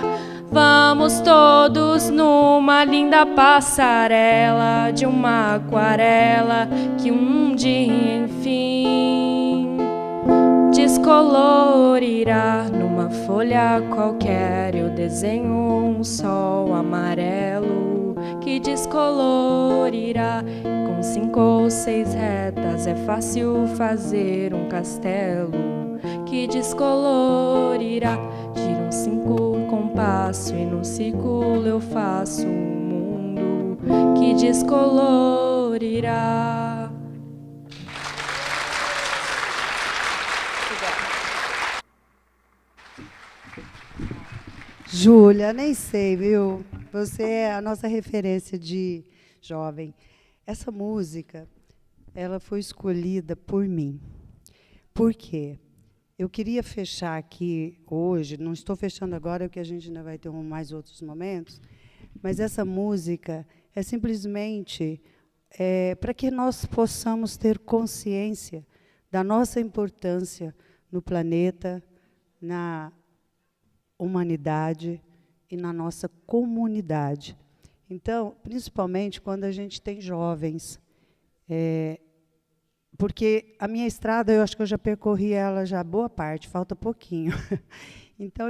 Vamos todos numa linda passarela de uma aquarela que um dia, enfim, descolorirá. Numa folha qualquer eu desenho um sol amarelo que descolorirá. Com 5 ou 6 retas é fácil fazer um castelo que descolorirá. Giro um 5 compasso e no ciclo eu faço um mundo que descolorirá. Júlia, nem sei, viu? Você é a nossa referência de jovem. Essa música, ela foi escolhida por mim. Por quê? Eu queria fechar aqui hoje, não estou fechando agora, porque a gente ainda vai ter mais outros momentos, mas essa música é simplesmente para que nós possamos ter consciência da nossa importância no planeta, na humanidade e na nossa comunidade. Então, principalmente quando a gente tem jovens, porque a minha estrada, eu acho que eu já percorri ela já boa parte, falta pouquinho. Então,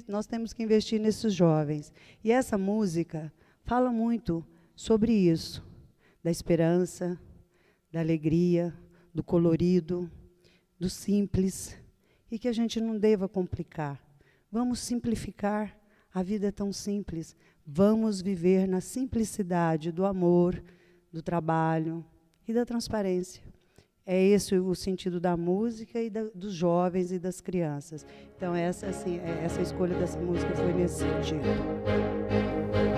nós temos que investir nesses jovens. E essa música fala muito sobre isso, da esperança, da alegria, do colorido, do simples, e que a gente não deva complicar. Vamos simplificar, a vida é tão simples. Vamos viver na simplicidade do amor, do trabalho e da transparência. É esse o sentido da música e dos jovens e das crianças. Então, essa escolha dessa música foi nesse sentido.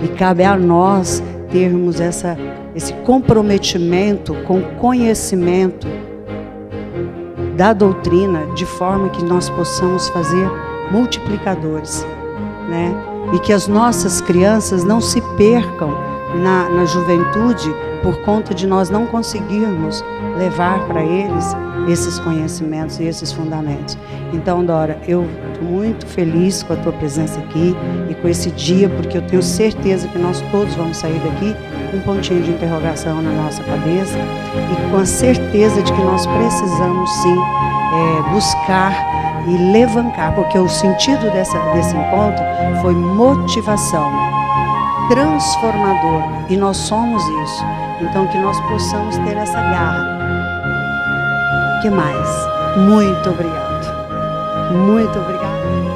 E cabe a nós termos esse comprometimento com o conhecimento da doutrina, de forma que nós possamos fazer multiplicadores, né? E que as nossas crianças não se percam na juventude, por conta de nós não conseguirmos levar para eles esses conhecimentos e esses fundamentos. Então, Dora, eu estou muito feliz com a tua presença aqui e com esse dia, porque eu tenho certeza que nós todos vamos sair daqui com um pontinho de interrogação na nossa cabeça e com a certeza de que nós precisamos, sim, buscar e levantar, porque o sentido desse encontro foi motivação, transformador, e nós somos isso. Então, que nós possamos ter essa garra. O que mais? Muito obrigado. Muito obrigada.